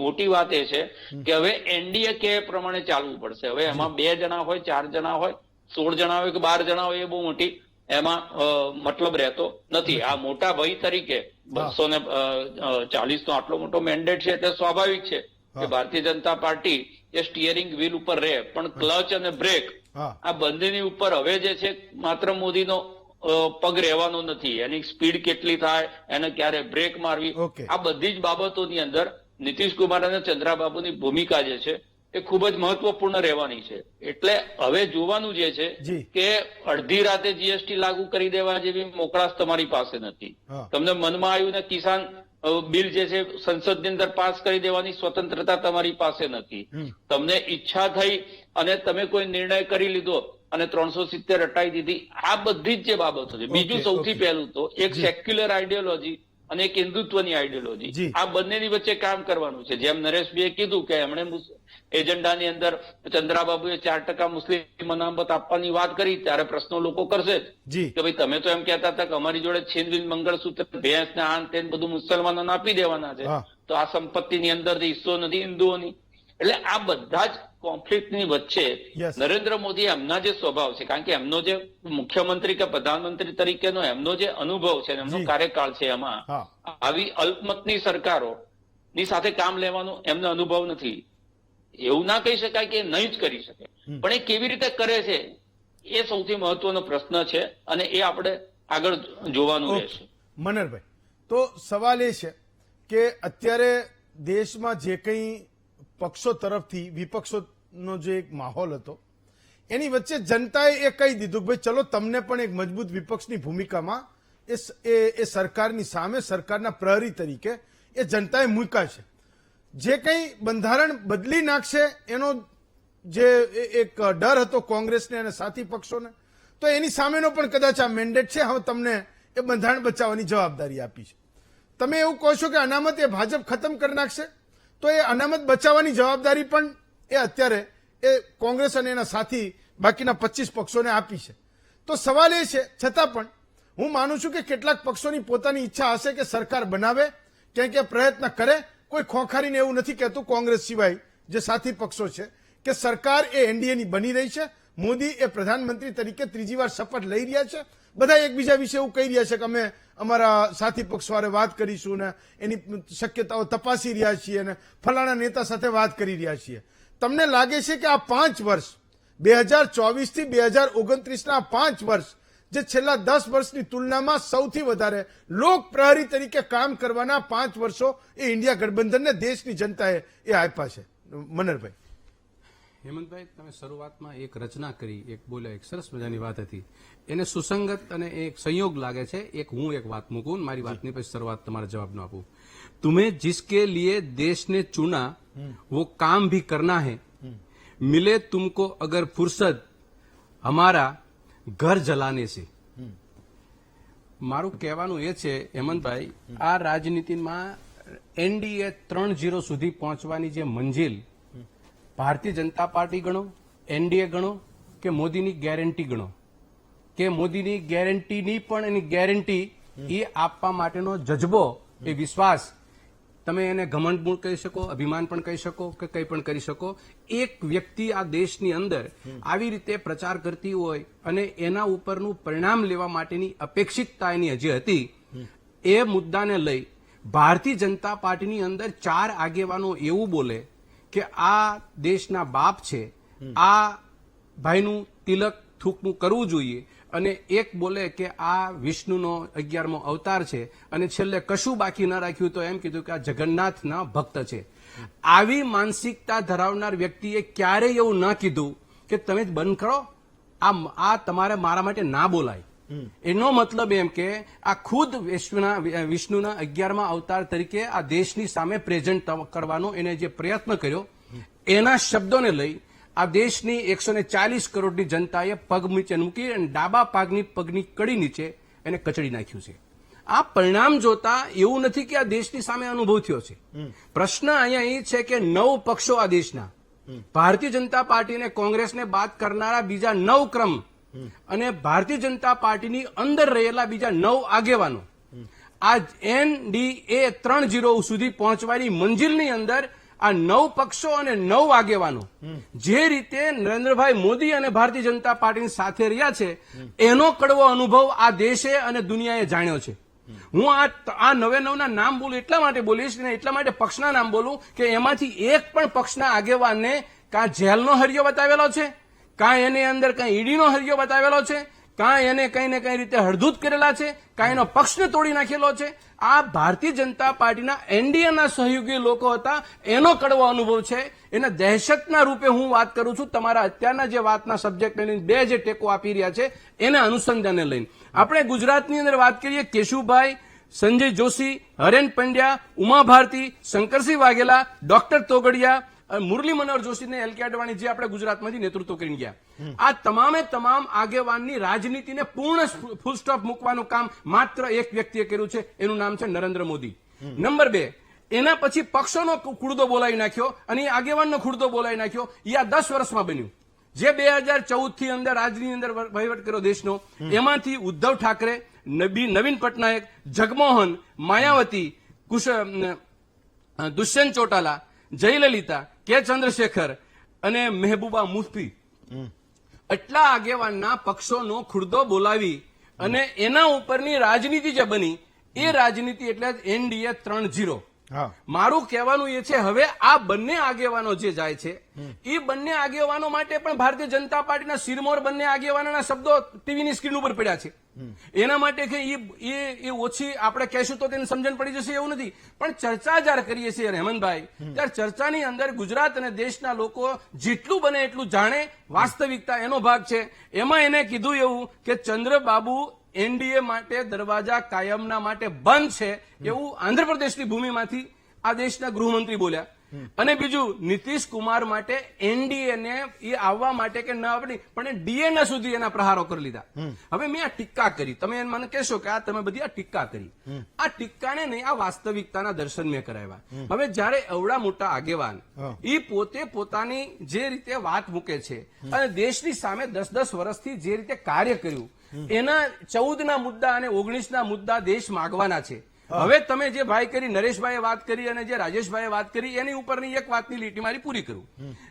મોટી વાત એ છે કે હવે એનડીએ કે પ્રમાણે ચાલવું પડશે. હવે એમાં 2 જણા હોય 4 જણા હોય 16 જણા હોય કે 12 જણા હોય એ બહુ મોટી એમાં મતલબ રહેતો નથી. આ મોટા ભાઈ તરીકે 240 નો આટલો મોટો મેન્ડેટ છે એટલે સ્વાભાવિક છે કે ભારતીય જનતા પાર્ટી એ સ્ટીયરિંગ વ્હીલ ઉપર રહે પણ ક્લચ અને બ્રેક આ બંનેની ઉપર હવે જે છે માત્ર મોદીનો પગ રહેવાનો નથી. એની સ્પીડ કેટલી થાય એને ક્યારે બ્રેક મારવી આ બધી જ બાબતોની અંદર નીતિશ કુમાર અને ચંદ્રાબાબુની ભૂમિકા જે છે એ ખૂબ જ મહત્વપૂર્ણ રહેવાની છે. એટલે હવે જોવાનું જે છે કે અડધી રાતે જીએસટી લાગુ કરી દેવા જેવી મોકળાશ તમારી પાસે નથી. તમને મનમાં આવ્યું ને કિસાન બિલ જે છે સંસદની અંદર પાસ કરી દેવાની સ્વતંત્રતા તમારી પાસે નથી. તમને ઈચ્છા થઈ અને તમે કોઈ નિર્ણય કરી લીધો અને 370 હટાવી દીધી. આ બધી જ જે બાબતો છે. બીજું સૌથી પહેલું તો એક સેક્યુલર આઈડિયોલોજી અને એક હિન્દુત્વની આઈડિયોલોજી, જી. આ બંનેની વચ્ચે કામ કરવાનું છે. જેમ નરેશભાઈએ કીધું કે એમણે એજન્ડાની અંદર ચંદ્રાબાબુએ 4% મુસ્લિમ અનામત આપવાની વાત કરી, ત્યારે પ્રશ્નો લોકો કરશે જ જી. કે ભાઈ તમે તો એમ કહેતા હતા કે અમારી જોડે છીનવીન મંગળસૂત્ર, ભેંસ ને આન તેન બધું મુસલમાનોને આપી દેવાના છે, હા. તો આ સંપત્તિની અંદર હિસ્સો નથી હિન્દુઓની. એટલે આ બધા જ કોન્ફ્લિક્ટની વચ્ચે Yes. નરેન્દ્ર મોદી એમના જે સ્વભાવ છે, કારણ કે એમનો જે મુખ્યમંત્રી કે પ્રધાનમંત્રી તરીકેનો એમનો જે અનુભવ છે, એમનો જી. કાર્યકાળ છે, એમાં હા. આવી અલ્પમતની સરકારો ની સાથે કામ લેવાનો એમનો અનુભવ નથી. એવું ના કહી શકાય કે એ નહીં જ કરી શકે, પણ એ કેવી રીતે કરે છે એ સૌથી મહત્વનો પ્રશ્ન છે, અને એ આપણે આગળ જોવાનું રહેશે. મનરભાઈ, તો સવાલ એ છે કે અત્યારે દેશમાં જે કંઈ પક્ષો તરફથી વિપક્ષોનો જે એક માહોલ હતો એની વચ્ચે જનતાએ એ કહી દીધું કે ભાઈ ચલો તમને પણ એક મજબૂત વિપક્ષની ભૂમિકામાં એ સરકારની સામે સરકારના પ્રહરી તરીકે એ જનતાએ મૂક્યા છે. જે કંઈ બંધારણ બદલી નાખશે એનો જે એક ડર હતો કોંગ્રેસને અને સાથી પક્ષોને, તો એની સામેનો પણ કદાચ આ મેન્ડેટ છે. હવે તમને એ બંધારણ બચાવવાની જવાબદારી આપી છે. તમે એવું કહો છો કે અનામત એ ભાજપ ખતમ કરી નાખશે, તો એ અનામત બચાવવાની જવાબદારી પણ એ અત્યારે એ કોંગ્રેસ અને એના સાથી બાકીના 25 પક્ષોને આપી છે. તો સવાલ એ છે, છતાં પણ હું માનું છું કે કેટલાક પક્ષોની પોતાની ઈચ્છા હશે કે સરકાર બનાવે, ક્યાંક એ પ્રયત્ન કરે. કોઈ ખોખારીને એવું નથી કહેતું કોંગ્રેસ સિવાય જે સાથી પક્ષો છે કે સરકાર એ એનડીએની બની રહી છે. મોદી એ પ્રધાનમંત્રી તરીકે ત્રીજી વાર શપથ લઈ રહ્યા છે. બધા એકબીજા વિશે એવું કહી રહ્યા છે કે અમે અમારા સાથી પક્ષવાળે વાત કરીશું ને એની શક્યતાઓ તપાસી રહ્યા છીએ અને ફલાણા નેતા સાથે વાત કરી રહ્યા છીએ. તમને લાગે છે કે આ 5 વર્ષ 2024 થી 2029ના 5 વર્ષ જે છેલ્લા 10 વર્ષની તુલનામાં સૌથી વધારે લોક પ્રહરી તરીકે કામ કરવાના 5 વર્ષો એ ઇન્ડિયા ગઠબંધનને દેશની જનતાએ એ આપ્યા છે? મનરભાઈ. હેમંતભાઈ, તમે શરૂઆતમાં એક રચના કરી, એક બોલ્યા, એક સરસ મજાની વાત હતી, એને સુસંગત અને એક સંયોગ લાગે છે. હું એક વાત મૂકું, મારી વાતની પછી શરૂઆત તમારા જવાબનો આપું. तुम्हें जिसके लिए देश ने चुना वो काम भी करना है, मिले तुमको अगर फुर्सत हमारा घर जलाने से. મારું કહેવાનું એ છે હેમંતભાઈ, આ રાજનીતિમાં એનડીએ 3-0 સુધી પહોંચવાની જે મંજિલ, ભારતીય જનતા પાર્ટી ગણો, એનડીએ ગણો કે મોદીની ગેરંટી ગણો, કે મોદીની ગેરંટીની પણ એની ગેરંટી એ આપવા માટેનો જજ્બો, એ વિશ્વાસ, તમે એને ઘમંડ પણ કહી શકો, અભિમાન પણ કહી શકો કે કંઈ પણ કરી શકો. એક વ્યક્તિ આ દેશની અંદર આવી રીતે પ્રચાર કરતી હોય અને એના ઉપરનું પરિણામ લેવા માટેની અપેક્ષિતતા એની હજી હતી, એ મુદ્દાને લઈ ભારતીય જનતા પાર્ટીની અંદર 4 આગેવાનો એવું બોલે કે આ દેશના બાપ છે, આ ભાઈનું તિલક થૂકવું કરવું જોઈએ, અને એક બોલે કે આ વિષ્ણુનો 11મો અવતાર છે, અને છેલ્લે કશું બાકી ન રાખ્યું તો એમ કીધું કે આ જગન્નાથના ભક્ત છે. આવી માનસિકતા ધરાવનાર વ્યક્તિએ ક્યારેય એવું ન કીધું કે તમે જ બંધ કરો, આ તમારે મારા માટે ના બોલાય. એનો મતલબ એમ કે આ ખુદ વિષ્ણુના 11મા અવતાર તરીકે આ દેશની સામે પ્રેઝન્ટ કરવાનો એને જે પ્રયત્ન કર્યો, એના શબ્દોને લઈ આ દેશની 140 કરોડની જનતાએ પગ નીચે મૂકી અને ડાબા પગની કડી નીચે એને કચડી નાખ્યું છે. આ પરિણામ જોતા એવું નથી કે આ દેશની સામે અનુભવ થયો છે. પ્રશ્ન અહીંયા એ છે કે 9 પક્ષો આ દેશના, ભારતીય જનતા પાર્ટી અને કોંગ્રેસને બાદ કરનારા બીજા 9 ક્રમ અને ભારતીય જનતા પાર્ટીની અંદર રહેલા બીજા 9 આગેવાનો, આ એનડીએ 3-0 સુધી પહોંચવાની મંજિલની અંદર આ 9 પક્ષો અને 9 આગેવાનો જે રીતે નરેન્દ્રભાઈ મોદી અને ભારતીય જનતા પાર્ટીની સાથે રહ્યા છે, એનો કડવો અનુભવ આ દેશે અને દુનિયાએ જાણ્યો છે. હું આ 9 ના નામ બોલું એટલા માટે બોલીશ ને એટલા માટે પક્ષના નામ બોલું કે એમાંથી એક પણ પક્ષના આગેવાનને કાં જેલનો હરિયો બતાવેલો છે, કાં એની અંદર કાંઈ ઈડીનો હરિયો બતાવેલો છે, કાં એને કઈ ને કઈ રીતે હળદૂત કરેલા છે, કાં એનો પક્ષને તોડી નાખેલો છે. આ ભારતીય જનતા પાર્ટીના એનડીએના સહયોગી લોકો હતા, એનો કડવો અનુભવ છે. એના દહેશતના રૂપે હું વાત કરું છું. તમારા અત્યારના જે વાતના સબ્જેક્ટ લઈને બે જે ટેકો આપી રહ્યા છે એને અનુસંધાને લઈને આપણે ગુજરાતની અંદર વાત કરીએ, કેશુભાઈ, સંજય જોશી, હરેન પંડ્યા, ઉમા ભારતી, શંકરસિંહ વાઘેલા, ડોક્ટર તોગડિયા મુરલી મનોહર જોશી ને એલ કે અડવાણી જે આપણે ગુજરાતમાંથી નેતૃત્વ કરીને ગયા, આ તમામે તમામ આગેવાનની રાજનીતિને પૂર્ણ ફૂલ સ્ટોપ મૂકવાનું કામ માત્ર એક વ્યક્તિએ કર્યું છે, એનું નામ છે નરેન્દ્ર મોદી. નંબર 2, એના પછી પક્ષોનો ખુરદો બોલાવી નાખ્યો અને એ આગેવાનનો ખુરદો બોલાવી નાખ્યો. એ આ 10 વર્ષમાં બન્યું. જે 2014 થી અંદર રાજની અંદર વહીવટ કર્યો દેશનો, એમાંથી ઉદ્ધવ ઠાકરે, નવીન પટનાયક, જગમોહન, માયાવતી, દુષ્યંત ચૌટાલા, જયલલિતા, કે ચંદ્રશેખર અને મહેબૂબા મુફ્તી, એટલા આગેવાનના પક્ષોનો ખુરદો બોલાવી અને એના ઉપરની રાજનીતિ જે બની, એ રાજનીતિ એટલે એનડીએ 3-0. હા, મારું કહેવાનું એ છે, હવે આ બંને આગેવાનો જે જાય છે, એ બંને આગેવાનો માટે પણ ભારતીય જનતા પાર્ટીના શિરમોર બંને આગેવાનોના શબ્દો ટીવીની સ્ક્રીન ઉપર પડ્યા છે. એના માટે કે એ ઓછી આપણે કહેશું તો તેને સમજણ પડી જશે એવું નથી, પણ ચર્ચા જયારે કરીએ છીએ હેમંતભાઈ, ત્યારે ચર્ચાની અંદર ગુજરાત અને દેશના લોકો જેટલું બને એટલું જાણે વાસ્તવિકતા એનો ભાગ છે. એમાં એને કીધું એવું કે ચંદ્રબાબુ એનડીએ માટે દરવાજા કાયમના માટે બંધ છે એવું આંધ્રપ્રદેશની ભૂમિમાંથી આ દેશના ગૃહમંત્રી બોલ્યા. અને બીજું, નીતિશ કુમાર માટે એનડીએ ને એ આવવા માટે કે ન આવડી પણ ડીએનએ સુધી એના પ્રહારો કરી લીધા. હવે મેં આ ટીકા કરી, તમે મને કહેશો કે આ તમે બધી આ ટીકા કરી. આ ટીકાને નહીં, આ વાસ્તવિકતાના દર્શન મેં કરાવ્યા. હવે જયારે એવડા મોટા આગેવાન એ પોતે પોતાની જે રીતે વાત મૂકે છે અને દેશની સામે 10-10 વર્ષથી જે રીતે કાર્ય કર્યું, એના 14ના મુદ્દા અને 19ના મુદ્દા દેશ માગવાના છે. હવે તમે જે ભાઈ કરી, નરેશભાઈએ વાત કરી અને જે રાજેશભાઈએ વાત કરી, એની ઉપરની એક વાતની લીટી મારી પૂરી કરું.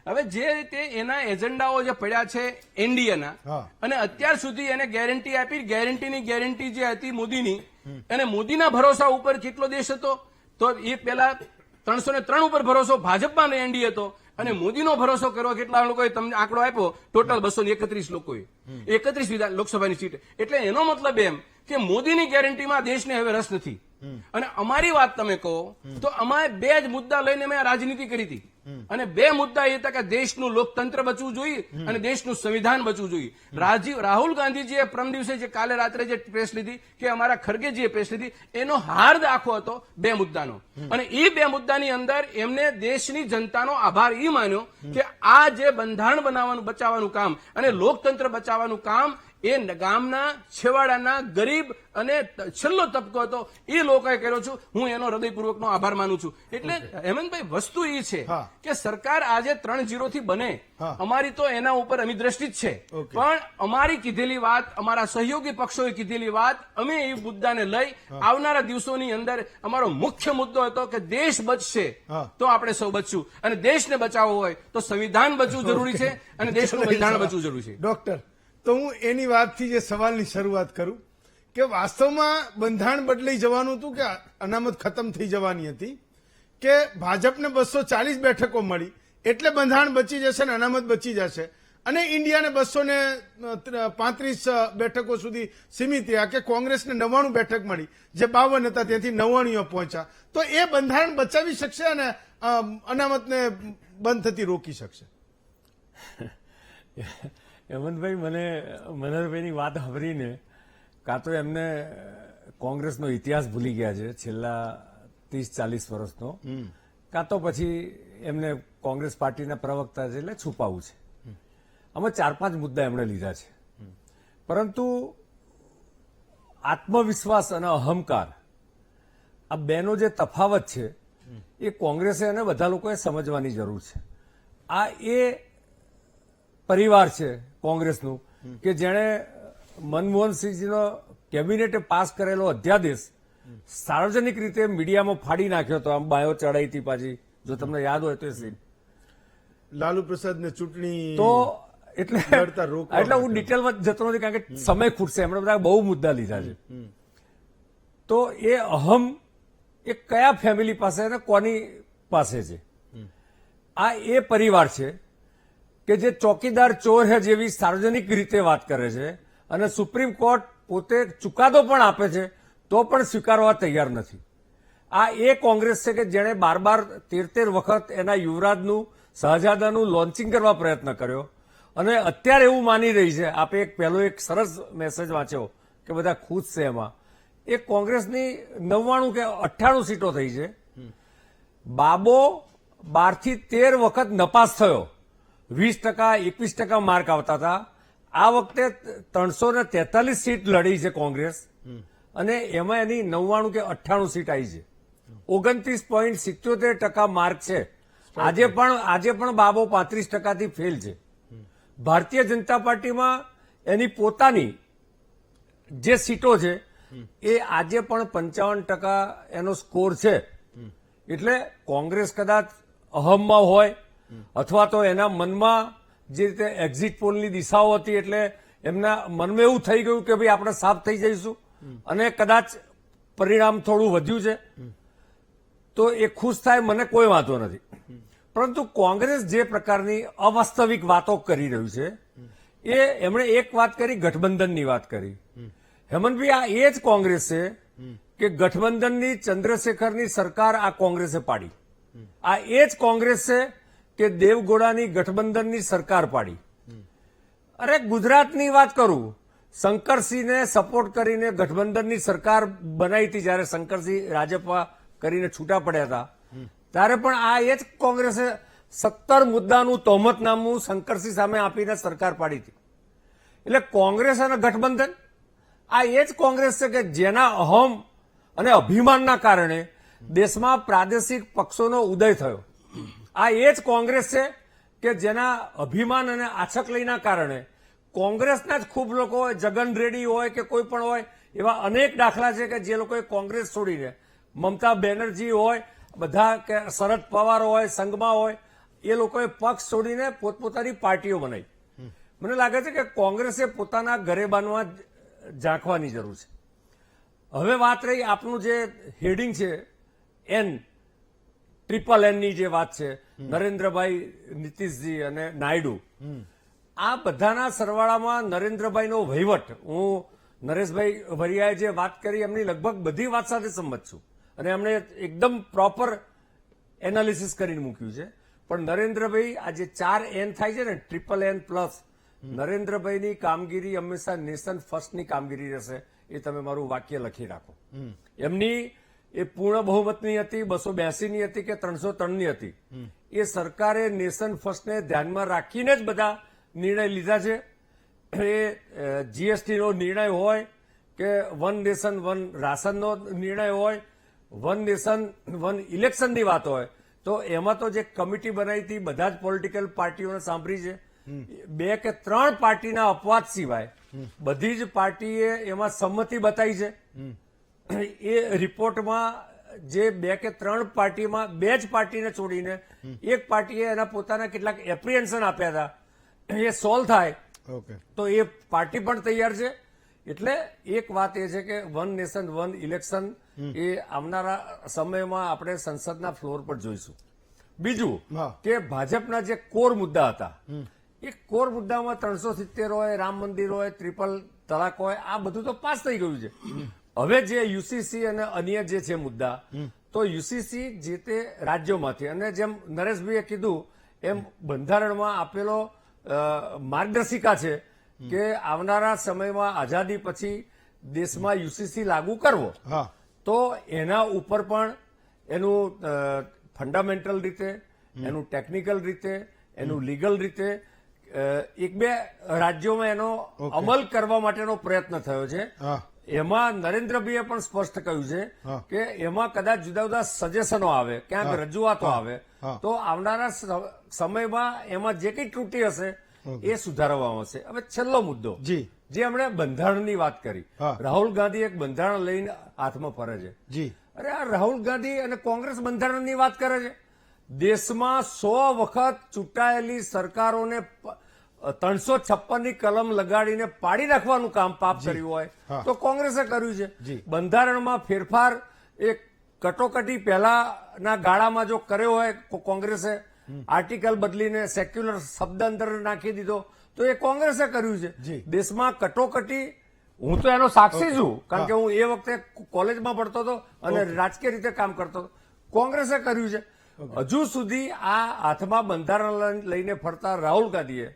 હવે જે રીતે એના એજન્ડાઓ જે પડ્યા છે એનડીએના, અને અત્યાર સુધી એને ગેરંટી આપી, ગેરંટીની ગેરંટી જે હતી મોદીની, અને મોદીના ભરોસા ઉપર કેટલો દેશ હતો, તો એ પેલા 303 ઉપર ભરોસો ભાજપમાં એનડીએ હતો, અને મોદીનો ભરોસો કર્યો કેટલા લોકોએ તમને આંકડો આપ્યો, ટોટલ 231 લોકોએ, 31 લોકસભાની સીટ. એટલે એનો મતલબ એમ કે મોદીની ગેરંટીમાં દેશને હવે રસ નથી. અને અમારી વાત તમે કહો તો અમારે 2 જ મુદ્દા લઈને મેં રાજનીતિ કરી હતી, અને 2 મુદ્દા એ હતા કે દેશનું લોકતંત્ર બચવું જોઈએ અને દેશનું સંવિધાન બચવું જોઈએ. રાહુલ ગાંધીજીએ પરમ દિવસે જે કાલે રાત્રે જે પ્રેસ લીધી, કે અમારા ખરગેજીએ પ્રેસ લીધી, એનો હાર્દ આખો હતો 2 મુદ્દાનો. અને એ 2 મુદ્દાની અંદર એમને દેશની જનતાનો આભાર એ માન્યો કે આ જે બંધારણ બનાવવાનું બચાવવાનું કામ અને લોકતંત્ર બચાવવાનું કામ એ ગામના છેવાડાના ગરીબ અને છેલ્લો તબકો હતો, એ લોકોએ કર્યો છું. હું એનો હૃદયપૂર્વકનો આભાર માનું છું. એટલે હેમંતભાઈ, વસ્તુ એ છે કે સરકાર આજે 3-0 થી બને, અમારી તો એના ઉપર અમી દ્રષ્ટિ જ છે, પણ અમારી કીધેલી વાત, અમારા સહયોગી પક્ષોએ કીધેલી વાત, અમે એ મુદ્દાને લઈ આવનારા દિવસોની અંદર અમારો મુખ્ય મુદ્દો હતો કે દેશ બચશે તો આપણે સૌ બચશું, અને દેશને બચાવવો હોય તો સંવિધાન બચવું જરૂરી છે અને દેશનું બંધારણ બચવું જરૂરી છે. ડોક્ટર, તો હું એની વાતથી જે સવાલની શરૂઆત કરું કે વાસ્તવમાં બંધારણ બદલાઈ જવાનું હતું કે અનામત ખતમ થઈ જવાની હતી, કે ભાજપને 240 બેઠકો મળી એટલે બંધારણ બચી જશે ને અનામત બચી જશે, અને ઇન્ડિયાને 235 બેઠકો સુધી સીમિત રહ્યા, કે કોંગ્રેસને 99 બેઠક મળી, જે 52 હતા ત્યાંથી 99 પહોંચ્યા, તો એ બંધારણ બચાવી શકશે અને અનામતને બંધ થતી રોકી શકશે. હેમંતભાઈ, મને મનોહરભાઈની વાત સાંભળીને કાં તો એમને કોંગ્રેસનો ઇતિહાસ ભૂલી ગયા છે છેલ્લા 30-40 વર્ષનો, કાં તો પછી એમને કોંગ્રેસ પાર્ટીના પ્રવક્તા છે એટલે છુપાવું છે. આમાં 4-5 મુદ્દા એમણે લીધા છે, પરંતુ આત્મવિશ્વાસ અને અહંકાર, આ બેનો જે તફાવત છે એ કોંગ્રેસે અને બધા લોકોએ સમજવાની જરૂર છે. આ એ પરિવાર છે કોંગ્રેસનું કે જેણે મનમોહનસિંહજીનો કેબિનેટે પાસ કરેલો અધ્યાદેશ સાર્વજનિક રીતે મીડિયામાં ફાડી નાખ્યો હતો. આમ બાયો ચડાઈ હતી પાછી, જો તમને યાદ હોય તો એ સીન. લાલુ પ્રસાદને ચૂંટણી તો એટલે હું ડિટેલમાં જતો નથી કારણ કે સમય ખૂટશે. એમણે બધા બહુ મુદ્દા લીધા છે. તો એ અહમ એ કયા ફેમિલી પાસે અને કોની પાસે છે? આ એ પરિવાર છે કે જે ચોકીદાર ચોર હે જેવી સાર્વજનિક રીતે વાત કરે છે, અને સુપ્રીમ કોર્ટ પોતે ચુકાદો પણ આપે છે તો પણ સ્વીકારવા તૈયાર નથી. આ એ કોંગ્રેસ છે કે જેણે 12-13 વખત એના યુવરાજનું, શહજાદાનું લોન્ચિંગ કરવા પ્રયત્ન કર્યો, અને અત્યારે એવું માની રહી છે. આપે પહેલો એક સરસ મેસેજ વાંચ્યો કે બધા ખુશ છે. એમાં એ કોંગ્રેસની 99 કે 98 સીટો થઈ છે. બાબો 12 થી 13 વખત નપાસ થયો. 20%, 21% માર્ક આવતા હતા. આ વખતે 343 સીટ લડી છે કોંગ્રેસ અને એમાં એની 99 કે 98 સીટ આવી છે. 29.77% માર્ક છે. આજે પણ બાબો 35%થી ફેલ છે. ભારતીય જનતા પાર્ટીમાં એની પોતાની જે સીટો છે એ આજે પણ 55% એનો સ્કોર છે. એટલે કોંગ્રેસ કદાચ અહમમાં હોય અથવા તો એના મનમાં જે રીતે એક્ઝિટ પોલની દિશાઓ હતી એટલે એમના મનમાં એવું થઈ ગયું કે ભાઈ આપણે સાફ થઈ જઈશું અને કદાચ પરિણામ થોડું વધ્યું છે તો એ ખુશ થાય, મને કોઈ વાંધો નથી. પરંતુ કોંગ્રેસ જે પ્રકારની અવાસ્તવિક વાતો કરી રહ્યું છે એ એમણે એક વાત કરી, ગઠબંધનની વાત કરી. હેમંતભાઈ, આ એ જ કોંગ્રેસ છે કે ગઠબંધનની ચંદ્રશેખરની સરકાર આ કોંગ્રેસે પાડી. આ એ જ કોંગ્રેસ છે કે દેવગૌડાની ગઠબંધનની સરકાર પાડી. અરે ગુજરાતની વાત કરું, શંકરસિંહને સપોર્ટ કરીને ગઠબંધનની સરકાર બનાવી હતી જ્યારે શંકરસિંહ રાજપા કરીને છૂટા પડ્યા હતા ત્યારે પણ આ એ જ કોંગ્રેસે 17 મુદ્દાનું તહોમતનામું શંકરસિંહ સામે આપીને સરકાર પાડી હતી. એટલે કોંગ્રેસ અને ગઠબંધન આ એ જ કોંગ્રેસ છે કે જેના અહમ અને અભિમાનના કારણે દેશમાં પ્રાદેશિક પક્ષોનો ઉદય થયો. આ એ જ કોંગ્રેસ છે કે જેના અભિમાન અને આછકલીના કારણે કોંગ્રેસના જ ખૂબ લોકો હોય, જગન રેડ્ડી હોય કે કોઈ પણ હોય, એવા અનેક દાખલા છે કે જે લોકોએ કોંગ્રેસ છોડીને, મમતા બેનર્જી હોય, બધા કે શરદ પવાર હોય, સંઘમાં હોય, એ લોકોએ પક્ષ છોડીને પોતપોતાની પાર્ટીઓ બનાવી. મને લાગે છે કે કોંગ્રેસે પોતાના ઘરે બાંધવા ઝાંખવાની જરૂર છે. હવે વાત રહી આપનું જે હેડિંગ છે NNNની જે વાત છે, નરેન્દ્રભાઈ, નીતિશજી અને નાયડુ, આ બધાના સરવાળામાં નરેન્દ્રભાઈનો વહીવટ, હું નરેશભાઈ વરિયાએ જે વાત કરી એમની લગભગ બધી વાત સાથે સંમત છું અને એમણે એકદમ પ્રોપર એનાલિસિસ કરીને મૂક્યું છે. પણ નરેન્દ્રભાઈ આ જે 4 N થાય છે ને, NNN+, નરેન્દ્રભાઈની કામગીરી હંમેશા નેશન ફર્સ્ટની કામગીરી રહેશે. એ તમે મારું વાક્ય લખી રાખો. એમની એ પૂર્ણ બહુમતની હતી, 282ની હતી કે 303ની હતી. એ સરકારે નેશન ફર્સ્ટને ધ્યાનમાં રાખીને જ બધા નિર્ણય લીધા છે. એ જીએસટીનો નિર્ણય હોય કે વન નેશન વન રાશનનો નિર્ણય હોય, વન નેશન વન ઇલેક્શનની વાત હોય, તો એમાં તો જે કમિટી બનાવી હતી બધા જ પોલિટિકલ પાર્ટીઓને સાંભળી છે. 2 કે 3 પાર્ટીના અપવાદ સિવાય બધી જ પાર્ટીએ એમાં સંમતિ બતાવી છે. એ રિપોર્ટમાં જે 2 કે 3 પાર્ટીમાં 2 જ પાર્ટીને છોડીને એક પાર્ટીએ એના પોતાના કેટલાક એપ્રિહેન્શન આપ્યા હતા, એ સોલ્વ થાય તો એ પાર્ટી પણ તૈયાર છે. એટલે એક વાત એ છે કે વન નેશન વન ઇલેક્શન એ આવનારા સમયમાં આપણે સંસદના ફ્લોર પર જોઈશું. બીજું કે ભાજપના જે કોર મુદ્દા હતા, એ કોર મુદ્દામાં 370 હોય, રામ મંદિર હોય, ટ્રિપલ તલાક હોય, આ બધું તો પાસ થઈ ગયું છે. હવે જે યુસીસી અને અન્ય જે છે મુદ્દા, તો યુસીસી જે તે રાજ્યોમાંથી, અને જેમ નરેશભાઈએ કીધું એમ બંધારણમાં આપેલો માર્ગદર્શિકા છે કે આવનારા સમયમાં આઝાદી પછી દેશમાં યુસીસી લાગુ કરવો, તો એના ઉપર પણ એનું ફંડામેન્ટલ રીતે, એનું ટેકનિકલ રીતે, એનું લીગલ રીતે 1-2 રાજ્યોમાં એનો અમલ કરવા માટેનો પ્રયત્ન થયો છે. એમાં નરેન્દ્રભાઈએ પણ સ્પષ્ટ કહ્યું છે કે એમાં કદાચ જુદા જુદા સજેશનો આવે, ક્યાંક રજૂઆતો આવે, તો આવનારા સમયમાં એમાં જે કઈ ત્રુટી હશે એ સુધારવામાં આવશે. હવે છેલ્લો મુદ્દો, જે એમણે બંધારણની વાત કરી, રાહુલ ગાંધી એક બંધારણ લઈને હાથમાં ફરે છે. અરે આ રાહુલ ગાંધી અને કોંગ્રેસ બંધારણની વાત કરે છે. દેશમાં 100 વખત ચૂંટાયેલી સરકારોને 356ની કલમ લગાડીને પાડી નાખવાનું કામ પાપ કર્યું હોય તો કોંગ્રેસે કર્યું છે. બંધારણમાં ફેરફાર એક કટોકટી પહેલાના ગાળામાં જો કર્યો હોય કોંગ્રેસે, આર્ટિકલ બદલીને સેક્યુલર શબ્દ અંદર નાખી દીધો, તો એ કોંગ્રેસે કર્યું છે. દેશમાં કટોકટી, હું તો એનો સાક્ષી છું કારણ કે હું એ વખતે કોલેજમાં ભણતો હતો અને રાજકીય રીતે કામ કરતો હતો. કોંગ્રેસે કર્યું છે. હજુ સુધી આ હાથમાં બંધારણ લઈને ફરતા રાહુલ ગાંધીએ,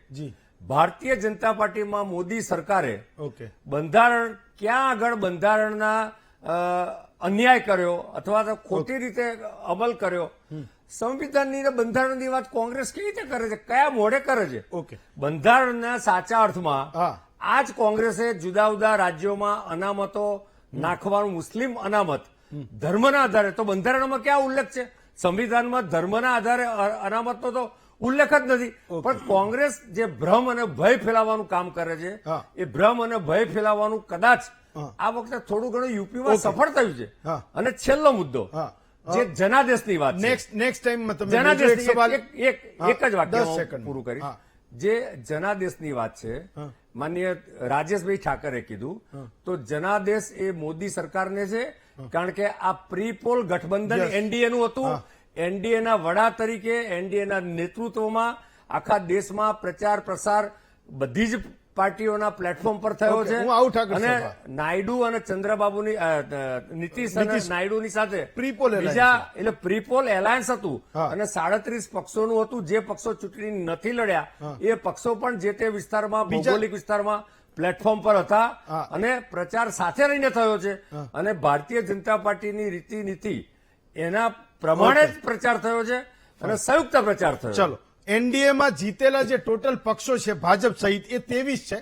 ભારતીય જનતા પાર્ટીમાં મોદી સરકારે બંધારણ ક્યાં આગળ બંધારણના અન્યાય કર્યો અથવા તો ખોટી રીતે અમલ કર્યો. સંવિધાનની અને બંધારણની વાત કોંગ્રેસ કેવી રીતે કરે છે, કયા મોઢે કરે છે? ઓકે. બંધારણના સાચા અર્થમાં હા. આ જ કોંગ્રેસે જુદા જુદા રાજ્યોમાં અનામતો નાખવાનું, મુસ્લિમ અનામત ધર્મના આધારે, તો બંધારણમાં ક્યાં ઉલ્લેખ છે? સંવિધાનમાં ધર્મના આધારે અનામતનો તો ઉલ્લેખ જ નથી. પણ કોંગ્રેસ જે ભ્રમ અને ભય ફેલાવવાનું કામ કરે છે, હા. એ ભ્રમ અને ભય ફેલાવવાનું કદાચ હા. આ વખતે થોડું ઘણું યુપીમાં સફળ થયું છે. હા. અને છેલ્લો મુદ્દો હા. જે જનાદેશની વાત છે. નેક્સ્ટ ટાઈમમાં તમે જનાદેશ બીજો એક સવાલ એક જ વાક્ય 10 સેકન્ડ પૂરું કરીશ. હા. જે જનાદેશની વાત છે, માનનીય રાજેશભાઈ ઠાકરે કીધું, તો જનાદેશ એ મોદી સરકારને છે, કારણ કે આ પ્રી-પોલ ગઠબંધન Yes. એનડીએનું હતું. એનડીએના વડા તરીકે, એનડીએના નેતૃત્વમાં આખા દેશમાં પ્રચાર પ્રસાર બધી જ પાર્ટીઓના પ્લેટફોર્મ પર થયો Okay, છે. હું આવું ઠાકર અને સાહેબ. નાયડુ અને ચંદ્રબાબુની નીતિશ અને નાયડુની સાથે Pre-poll alliance. બીજા એટલે પ્રીપોલ એલાયન્સ હતું. હા. અને 37 પક્ષોનું હતું. જે પક્ષો ચૂંટણી નથી લડ્યા એ પક્ષો પણ જે તે વિસ્તારમાં, ભૌગોલિક વિસ્તારમાં પ્લેટફોર્મ પર હતા. હા. અને પ્રચાર સાથે રહીને થયો છે. અને ભારતીય જનતા પાર્ટીની રીતિ નીતિ એના પ્રમાણે જ પ્રચાર થયો છે અને સંયુક્ત પ્રચાર થયો. ચલો, એનડીએમાં જીતેલા જે ટોટલ પક્ષો છે ભાજપ સહિત એ 23 છે,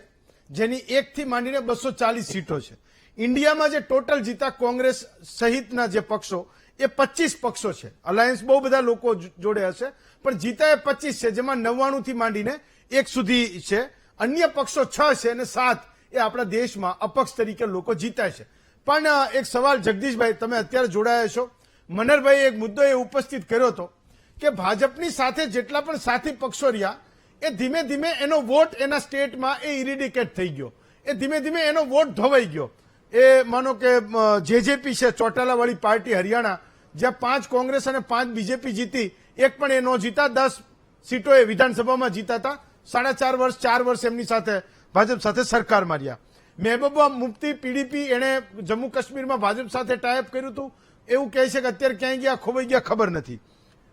જેની 1 થી માંડીને 240 સીટો છે. ઇન્ડિયામાં જે ટોટલ જીતા કોંગ્રેસ સહિતના જે પક્ષો એ 25 પક્ષો છે. અલાયન્સ બહુ બધા લોકો જોડે હશે, પણ જીતા એ 25 છે, જેમાં 99 થી માંડીને 1 સુધી છે. અન્ય પક્ષો 6 છે અને 7 એ આપણા દેશમાં અપક્ષ તરીકે લોકો જીતાય છે. પણ એક સવાલ જગદીશભાઈ, તમે અત્યારે જોડાયા છો, મનહરભાઈ એક મુદ્દો એ ઉપસ્થિત કર્યો હતો કે ભાજપની સાથે જેટલા પણ સાથી પક્ષો રહ્યા એ ધીમે ધીમે એનો વોટ એના સ્ટેટમાં એ ઇરિડિકેટ થઈ ગયો, એ ધીમે ધીમે એનો વોટ ધોવાઈ ગયો. એ માનો કે જેજેપી છે, ચોટાલાવાળી પાર્ટી હરિયાણા, જ્યાં 5 કોંગ્રેસ અને 5 બીજેપી જીતી, એક પણ એ ન જીતા. 10 સીટો એ વિધાનસભામાં જીતા હતા. 4.5 વર્ષ એમની સાથે ભાજપ સાથે સરકારમાં રહ્યા. મહેબૂબા મુફ્તી પીડીપી, એણે જમ્મુ કાશ્મીરમાં ભાજપ સાથે ટાઈપ કર્યું હતું. એવું કહે છે કે અત્યારે ક્યાંય ગયા, ખોવાઈ ગયા, ખબર નથી.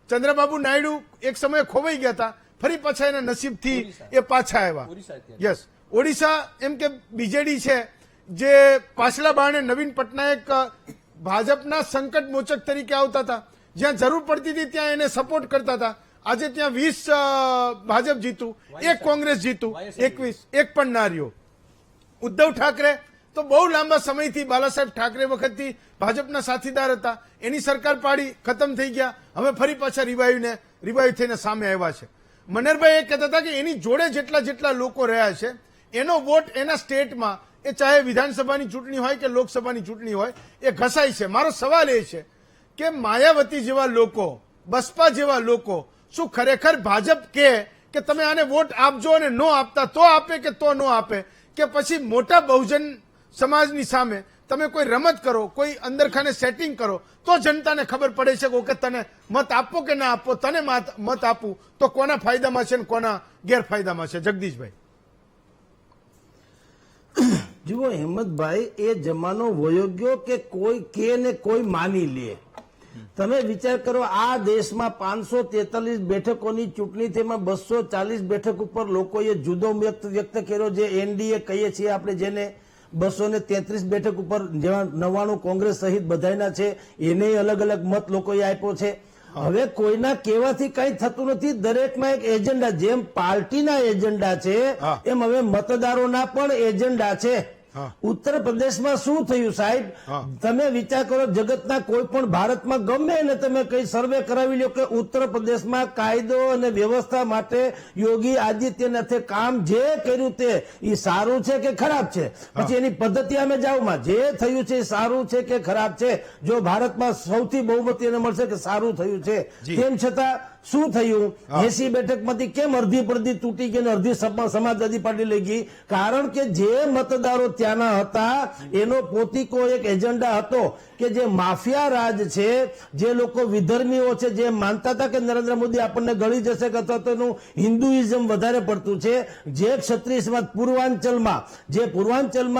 ચંદ્રબાબુ નાયડુ એક સમયે ખોવાઈ ગયા હતા, ફરી પાછા એના નસીબથી એ પાછા આવ્યા. યસ, ઓડિશા એમ કે બીજેડી છે, જે પાછલા બારણે નવીન પટનાયક ભાજપના સંકટ મોચક તરીકે આવતા હતા. જ્યાં જરૂર પડતી હતી ત્યાં એને સપોર્ટ કરતા હતા. આજે ત્યાં 20 ભાજપ જીતું, 1 કોંગ્રેસ જીતું, 21 એક પણ ના રહ્યો. ઉદ્ધવ ઠાકરે તો બહુ લાંબા સમયથી બાલાસાહેબ ઠાકરે વખતથી ભાજપના સાથીદાર હતા. એની સરકાર પાડી, ખતમ થઈ ગયા. હવે ફરી પાછા રિવાઈવ થઈને સામે આવ્યા છે. મનહરભાઈ એ કહેતા હતા કે એની જોડે જેટલા લોકો રહ્યા છે એનો વોટ એના સ્ટેટમાં, એ ચાહે વિધાનસભાની ચૂંટણી હોય કે લોકસભાની ચૂંટણી હોય, એ ઘસાય છે. મારો સવાલ એ છે કે માયાવતી જેવા લોકો, બસપા જેવા લોકો શું ખરેખર ભાજપ કે તમે આને વોટ આપજો અને નો આપતા તો આપે કે તો નો આપે, કે પછી મોટા બહુજન સમાજની સામે તમે કોઈ રમત કરો, કોઈ અંદરખાને સેટિંગ કરો તો જનતાને ખબર પડે છે કે તને મત આપવો કે ના આપવો, તને મત આપવું તો કોના ફાયદામાં છે ને કોના ગેરફાયદામાં છે? જગદીશભાઈ. જુઓ હેમંતભાઈ, એ જમાનો વયો ગયો કે કોઈ કે ને કોઈ માની લે. તમે વિચાર કરો, આ દેશમાં 543 બેઠકોની ચૂંટણી તેમાં 240 બેઠક ઉપર લોકોએ જુદો વ્યક્ત કર્યો. જે એનડીએ કહીએ છીએ આપણે, જેને 233 બેઠક ઉપર, જેમાં 99 કોંગ્રેસ સહિત બધાના છે, એને અલગ અલગ મત લોકોએ આપ્યો છે. હવે કોઈના કહેવાથી કઈ થતું નથી. દરેકમાં એક એજન્ડા, જેમ પાર્ટીના એજન્ડા છે એમ હવે મતદારોના પણ એજન્ડા છે. ઉત્તર પ્રદેશમાં શું થયું સાહેબ, તમે વિચાર કરો, જગતના કોઈ પણ ભારતમાં ગમે એને તમે કઈ સર્વે કરાવી લો કે ઉત્તર પ્રદેશમાં કાયદો અને વ્યવસ્થા માટે યોગી આદિત્યનાથે કામ જે કર્યું તે એ સારું છે કે ખરાબ છે? પછી એની પદ્ધતિ અમે જાવમાં જે થયું છે એ સારું છે કે ખરાબ છે? જો ભારતમાં સૌથી બહુમતી એને મળશે કે સારું થયું છે, તેમ છતાં શું થયું? 80 બેઠકમાંથી કેમ અડધી પડધી તૂટી ગઈ અને અડધી સમાજવાદી પાર્ટી લઈ ગઈ? કારણ કે જે મતદારો ત્યાંના હતા એનો પોતીકો એક એજન્ડા હતો કે જે માફિયા રાજ છે, જે લોકો વિધર્મીઓ છે, જે માનતા હતા કે નરેન્દ્ર મોદી આપણને ગળી જશે કે અથવા તો એનું હિન્દુઇઝમ વધારે પડતું છે. જે ક્ષત્રિય સમાજ પૂર્વાંચલમાં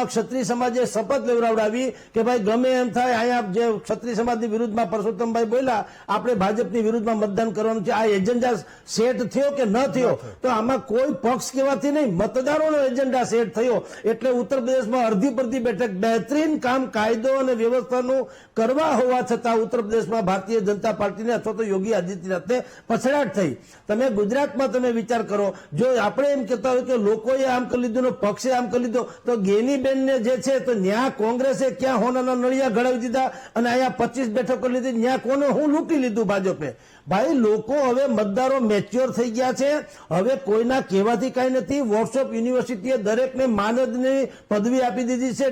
ક્ષત્રિય સમાજે શપથ લેવડાવી કે ભાઈ ગમે એમ થાય, અહીંયા જે ક્ષત્રિય સમાજની વિરુદ્ધમાં પરસોત્તમભાઈ બોલ્યા, આપણે ભાજપની વિરુદ્ધમાં મતદાન કરવાનું છે. આ એજન્ડા સેટ થયો કે ન થયો? તો આમાં કોઈ પક્ષ કહેવાથી નહીં, મતદારોનો એજન્ડા સેટ થયો. એટલે ઉત્તર પ્રદેશમાં પ્રદેશમાં અડધી પડધી બેઠક બહેતરીન કામ કાયદો અને વ્યવસ્થાનું કરવા હોવા છતાં ઉત્તર પ્રદેશમાં ભારતીય જનતા પાર્ટીને અથવા તો યોગી આદિત્યનાથને પછડાટ થઈ. તમે ગુજરાતમાં તમે વિચાર કરો, જો આપણે એમ કહેતા હોય કે લોકોએ આમ કરી લીધું ને પક્ષે આમ કરી લીધો, તો ગેનીબેનને જે છે તો ન્યા કોંગ્રેસે ક્યાં હોનાના નળિયા ઘડાવી દીધા અને અહીંયા 25 બેઠકો લીધી, ન્યા કોને હું લૂંટી લીધું ભાજપે. ભાઈ લોકો હવે મતદારો મેચ્યોર થઈ ગયા છે. હવે કોઈના કહેવાથી કાંઈ નથી. વોટ્સઅપ યુનિવર્સિટીએ દરેકને માનદની પદવી આપી દીધી છે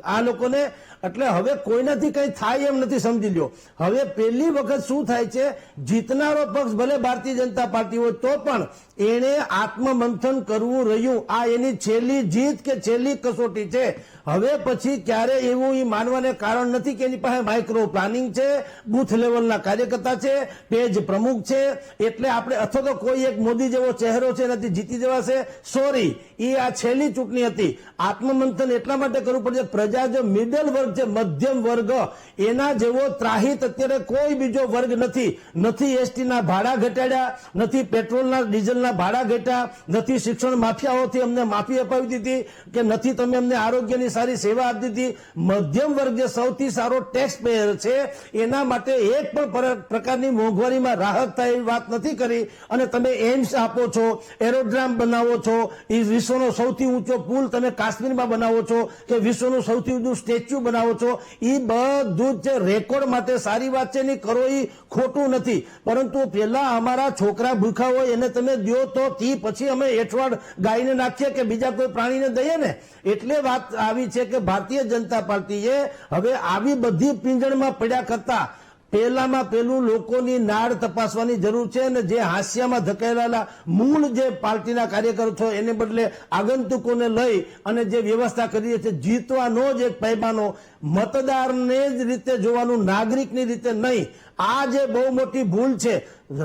આ લોકોને. એટલે હવે કોઈનાથી કંઈ થાય એમ નથી, સમજી લ્યો. હવે પહેલી વખત શું થાય છે, જીતનારો પક્ષ ભલે ભારતીય જનતા પાર્ટી હોય તો પણ એણે આત્મમંથન કરવું રહ્યું. આ એની છેલ્લી જીત કે છેલ્લી કસોટી છે. હવે પછી ક્યારે એવું એ માનવાને કારણ નથી કે એની પાસે માઇક્રો પ્લાનિંગ છે, બુથ લેવલના કાર્યકર્તા છે, પેજ પ્રમુખ છે, એટલે આપણે અથવા તો કોઈ એક મોદી જેવો ચહેરો છે એનાથી જીતી જવાશે. સોરી, એ આ છેલ્લી ચૂંટણી હતી. આત્મમંથન એટલા માટે કરવું પડશે, પ્રજા જો મિડલ વર્ગ છે, મધ્યમ વર્ગ, એના જેવો ત્રાહિત અત્યારે કોઈ બીજો વર્ગ નથી. નથી એસટીના ભાડા ઘટાડ્યા, નથી પેટ્રોલના ડીઝલના ભાડા ઘટ્યા, નથી શિક્ષણ માફિયાઓથી અમને માફી અપાવી દીધી, કે નથી તમે અમને આરોગ્યની સારી સેવા આપી દીધી. મધ્યમ વર્ગ જે સૌથી સારો ટેક્સ પેયર છે એના માટે એક પણ પ્રકારની મોંઘવારીમાં રાહત થાય એવી વાત નથી કરી. અને તમે એમ્સ આપો છો, એરોડ્રામ બનાવો છો, એ વિશ્વનો સૌથી ઊંચો પુલ તમે કાશ્મીરમાં બનાવો છો, કે વિશ્વનું સૌથી ઊંચું સ્ટેચ્યુ બનાવો છો, એ બધું જ રેકોર્ડ માટે સારી વાત છે, નહીં કરો એ ખોટું નથી. પરંતુ પેલા અમારા છોકરા ભૂખા હોય એને તમે દો તો તી પછી અમે એઠવાડ ગાયને નાખીએ કે બીજા કોઈ પ્રાણીને દઈએ ને. એટલે વાત આવી છે કે ભારતીય જનતા પાર્ટીએ હવે આવી બધી પીંજણમાં પડ્યા કરતા પહેલામાં પહેલું લોકોની નાડ તપાસવાની જરૂર છે. અને જે હાસ્યામાં ધકેલાયેલા મૂળ જે પાર્ટીના કાર્યકરો છો એને બદલે આગંતુકોને લઈ અને જે વ્યવસ્થા કરી છે, જીતવાનો જ એક પૈમાનો, મતદારને જ રીતે જોવાનું, નાગરિકની રીતે નહીં. આ જે બહુ મોટી ભૂલ છે.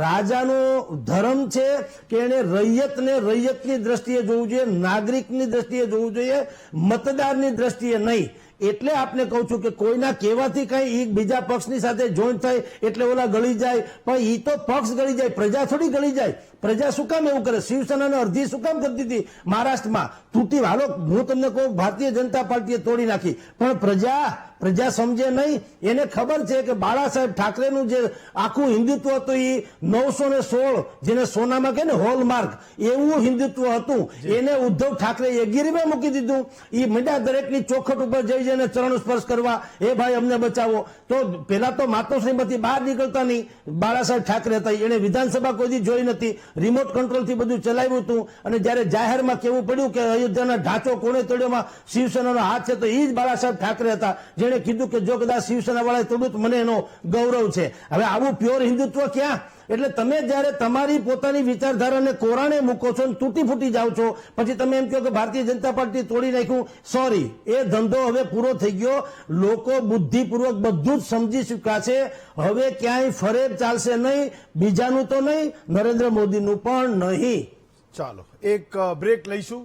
રાજાનો ધર્મ છે કે એને રૈયતને રૈયતની દ્રષ્ટિએ જોવું જોઈએ, નાગરિકની દ્રષ્ટિએ જોવું જોઈએ, મતદારની દ્રષ્ટિએ નહીં. એટલે આપને કહું છું કે કોઈના કહેવાથી કઈ બીજા પક્ષની સાથે જોઈન્ટ થાય એટલે ઓલા ગળી જાય, પણ એ તો પક્ષ ગળી જાય, પ્રજા થોડી ગળી જાય. પ્રજા શું કામ એવું કરે? શિવસેનાને અડધી શું કામ કરતી હતી મહારાષ્ટ્રમાં તૂટી? હાલો હું તમને કહું, ભારતીય જનતા પાર્ટીએ તોડી નાખી, પણ પ્રજા સમજે નહીં. એને ખબર છે કે બાળા સાહેબ ઠાકરેનું જે આખું હિન્દુત્વ હતું એ 916 જેને સોનામાં કહે ને હોલમાર્ક, એવું હિન્દુત્વ હતું. એને ઉદ્ધવ ઠાકરે એ ગીરીમાં મૂકી દીધું. એ મીડા દરેકની ચોખટ ઉપર જઈ જઈને ચરણ સ્પર્શ કરવા, એ ભાઈ અમને બચાવો. તો પેલા તો માતોશ્રીમાંથી બહાર નીકળતા નહીં બાળા સાહેબ ઠાકરે હતા. એને વિધાનસભા કોઈ દી જોઈ નથી, રિમોટ કંટ્રોલથી બધું ચલાવ્યું હતું. અને જયારે જાહેરમાં કહેવું પડ્યું કે અયોધ્યાના ઢાંચો કોને તોડ્યોમાં શિવસેનાનો હાથ છે, તો એ જ બાળા સાહેબ ઠાકરે હતા જેણે કીધું કે જો કદાચ શિવસેના વાળાએ તોડ્યું તો મને એનો ગૌરવ છે. હવે આવું પ્યોર હિન્દુત્વ ક્યાં? એટલે તમે જયારે તમારી પોતાની વિચારધારાને કોરાણે મૂકો છો અને તૂટી ફૂટી જાઓ છો, પછી તમે એમ કહો કે ભારતીય જનતા પાર્ટી તોડી નાખ્યું. સોરી, એ ધંધો હવે પૂરો થઈ ગયો. લોકો બુદ્ધિપૂર્વક બધું જ સમજી ચૂક્યા છે. હવે ક્યાંય ફરેબ ચાલશે નહીં, બીજાનું તો નહીં, નરેન્દ્ર મોદીનું પણ નહીં. ચાલો એક બ્રેક લઈશું.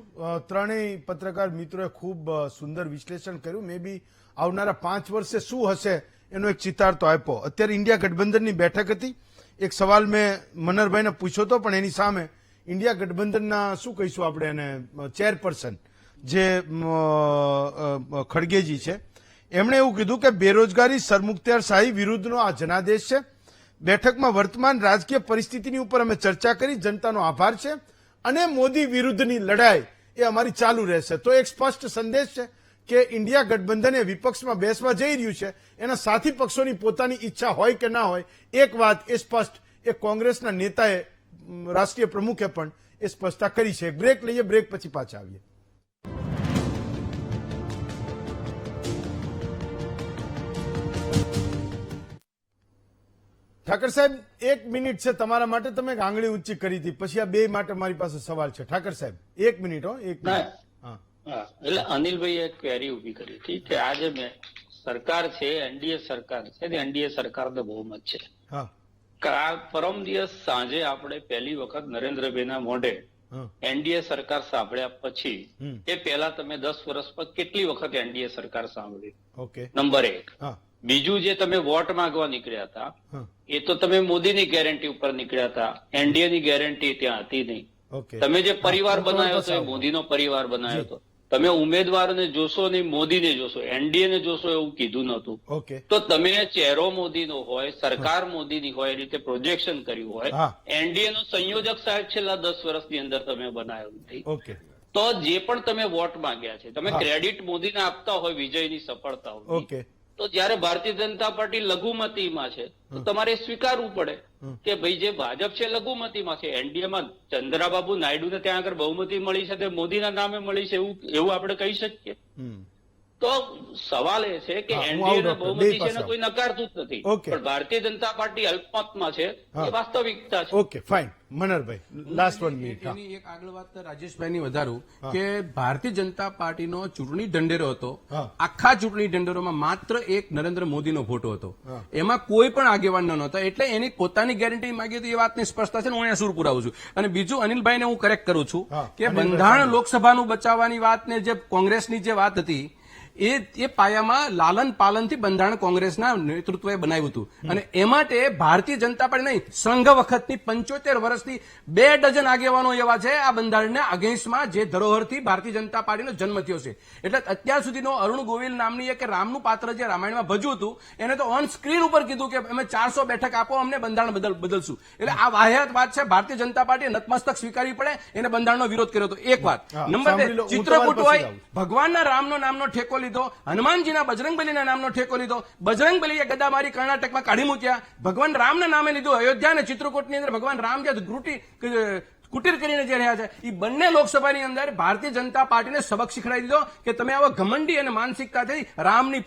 ત્રણેય પત્રકાર મિત્રોએ ખૂબ સુંદર વિશ્લેષણ કર્યું. મે બી આવનારા 5 વર્ષે શું હશે એનો એક ચિતાર તો આપ્યો. અત્યારે ઇન્ડિયા ગઠબંધનની બેઠક હતી. એક સવાલ મેં મનહરભાઈને પૂછ્યો હતો, પણ એની સામે ઇન્ડિયા ગઠબંધનના શું કહીશું આપણે એને ચેરપર્સન જે ખડગેજી છે, એમણે એવું કીધું કે બેરોજગારી સરમુખત્યારશાહી વિરુદ્ધનો આ જનાદેશ છે. બેઠકમાં વર્તમાન રાજકીય પરિસ્થિતિની ઉપર અમે ચર્ચા કરી. જનતાનો આભાર છે અને મોદી વિરુદ્ધની લડાઈ એ અમારી ચાલુ રહેશે. તો એક સ્પષ્ટ સંદેશ છે કે ઇન્ડિયા ગઠબંધન એ વિપક્ષમાં બેસવા જઈ રહ્યું છે. એના સાથી પક્ષોની પોતાની ઈચ્છા હોય કે ના હોય, એક વાત એ સ્પષ્ટ એ કોંગ્રેસના નેતાએ, રાષ્ટ્રીય પ્રમુખે પણ એ સ્પષ્ટતા કરી છે. બ્રેક લઈએ, બ્રેક પછી પાછા આવીએ. ઠાકર સાહેબ, 1 મિનિટ છે તમારા માટે. તમે આંગળી ઊંચી કરી હતી, પછી આ બે માટે મારી પાસે સવાલ છે. ઠાકર સાહેબ 1 મિનિટ. 1 મિનિટ. એટલે અનિલભાઈ એક ક્વેરી ઉભી કરી હતી કે આજે મેં સરકાર છે, એનડીએ સરકાર છે, એનડીએ સરકારનો બહુમત છે. પરમ દિવસ સાંજે આપણે પહેલી વખત નરેન્દ્રભાઈના મોઢે એનડીએ સરકાર સાંભળ્યા પછી એ પહેલા તમે 10 વર્ષ પર કેટલી વખત એનડીએ સરકાર સાંભળી? Okay, number 1. બીજું, જે તમે વોટ માંગવા નીકળ્યા હતા એ તો તમે મોદીની ગેરંટી ઉપર નીકળ્યા હતા, એનડીએ ની ગેરંટી ત્યાં હતી નહીં. તમે જે પરિવાર બનાવ્યો હતો એ મોદીનો પરિવાર બનાવ્યો હતો. તમે ઉમેદવારોને જોશો નહીં, મોદીને જોશો, એનડીએ ને જોશો એવું કીધું નહોતું. ઓકે તો તમે ચહેરો મોદીનો હોય, સરકાર મોદીની હોય એ રીતે પ્રોજેક્શન કર્યું હોય. હા. એનડીએ નો સંયોજક સાહેબ છેલ્લા 10 વર્ષની અંદર તમે બનાવ્યો નથી. ઓકે તો જે પણ તમે વોટ માંગ્યા છે, તમે હા. ક્રેડિટ મોદીને આપતા હોય વિજયની સફળતા ઓકે તો જયારે ભારતીય જનતા પાર્ટી લઘુમતીમાં છે તો તમારે સ્વીકારવું પડે કે ભાઈ જે ભાજપ છે લઘુમતીમાં છે, એનડીએમાં ચંદ્રાબાબુ નાયડુને ત્યાં આગળ બહુમતી મળી છે તે મોદીના નામે મળી છે એવું આપણે કહી શકીએ. તો સવાલ એ છે કે હા, હું એનડીએ આવું ડોક્ટર, બે બહુમતી છે પાસે એને કોઈ નકારતું જ નથી, ઓકે. પણ ભારતીય જનતા પાર્ટી અલ્પમતમાં છે હા. એ વાસ્તવિકતા છે. Okay fine. Manharbhai last 1 minute. હા એની એક આગળ વાત રાજેશભાઈની વધારું કે ભારતીય જનતા પાર્ટીનો ચૂંટણી ઢંઢેરો હતો. હા. આખા ચૂંટણી ઢંઢેરોમાં માત્ર એક નરેન્દ્ર મોદીનો ફોટો હતો. એમાં કોઈ પણ આગેવાન નહોતા. એટલે એની પોતાની ગેરંટી માંગી હતી એ વાતની સ્પષ્ટતા છે ને હું અહીંયા સુર પુરાવું છું. અને બીજું અનિલભાઈને હું કરેક્ટ કરું છું હા, કે અનિલભાઈ બંધારણ લોકસભાનું બચાવવાની વાતને જે કોંગ્રેસની જે વાત હતી એ પાયામાં લાલન પાલનથી બંધારણ કોંગ્રેસના નેતૃત્વએ બનાવ્યું હતું. અને એ માટે ભારતીય જનતા પાર્ટી નહીં, સંઘ વખતની 75 વર્ષથી 2 ડઝન આગેવાનો એવા છે આ બંધારણના અગેન્સ્ટમાં જે ધરોહરથી ભારતીય જનતા પાર્ટીનો જન્મ થયો છે. એટલે અત્યાર સુધીનો અરુણ ગોવિલ નામની એક રામનું પાત્ર જે રામાયણમાં ભજવું હતું એને તો ઓન સ્ક્રીન ઉપર કીધું કે અમે 400 બેઠક આપો, અમને બંધારણ બદલશું. એટલે આ વાહિયાત વાત છે. ભારતીય જનતા પાર્ટીએ નતમસ્તક સ્વીકારવી પડે, એને બંધારણનો વિરોધ કર્યો હતો. એક વાત. હા, નંબર 2, સાંભળી લો, હું ચિત્રકૂટ તમારી પાસે હોય, આવું. ભગવાનના રામનો નામનો ઠેકો લીધો, હનુમાનજીના બજરંગબલીના નામનો ઠેકો લીધો, બજરંગબલીએ ગદામારી કર્ણાટકમાં કાઢી મૂક્યા, ભગવાન રામના નામે લીધું. અયોધ્યા અને ચિત્રકૂટની અંદર ભગવાન રામ જે કુટીર કરીને જે રહ્યા છે એ બંને લોકસભાની અંદર ભારતીય જનતા પાર્ટીને સબક શીખડાવી દીધો કે તમે આવા ઘમંડી અને માનસિકતાથી રામની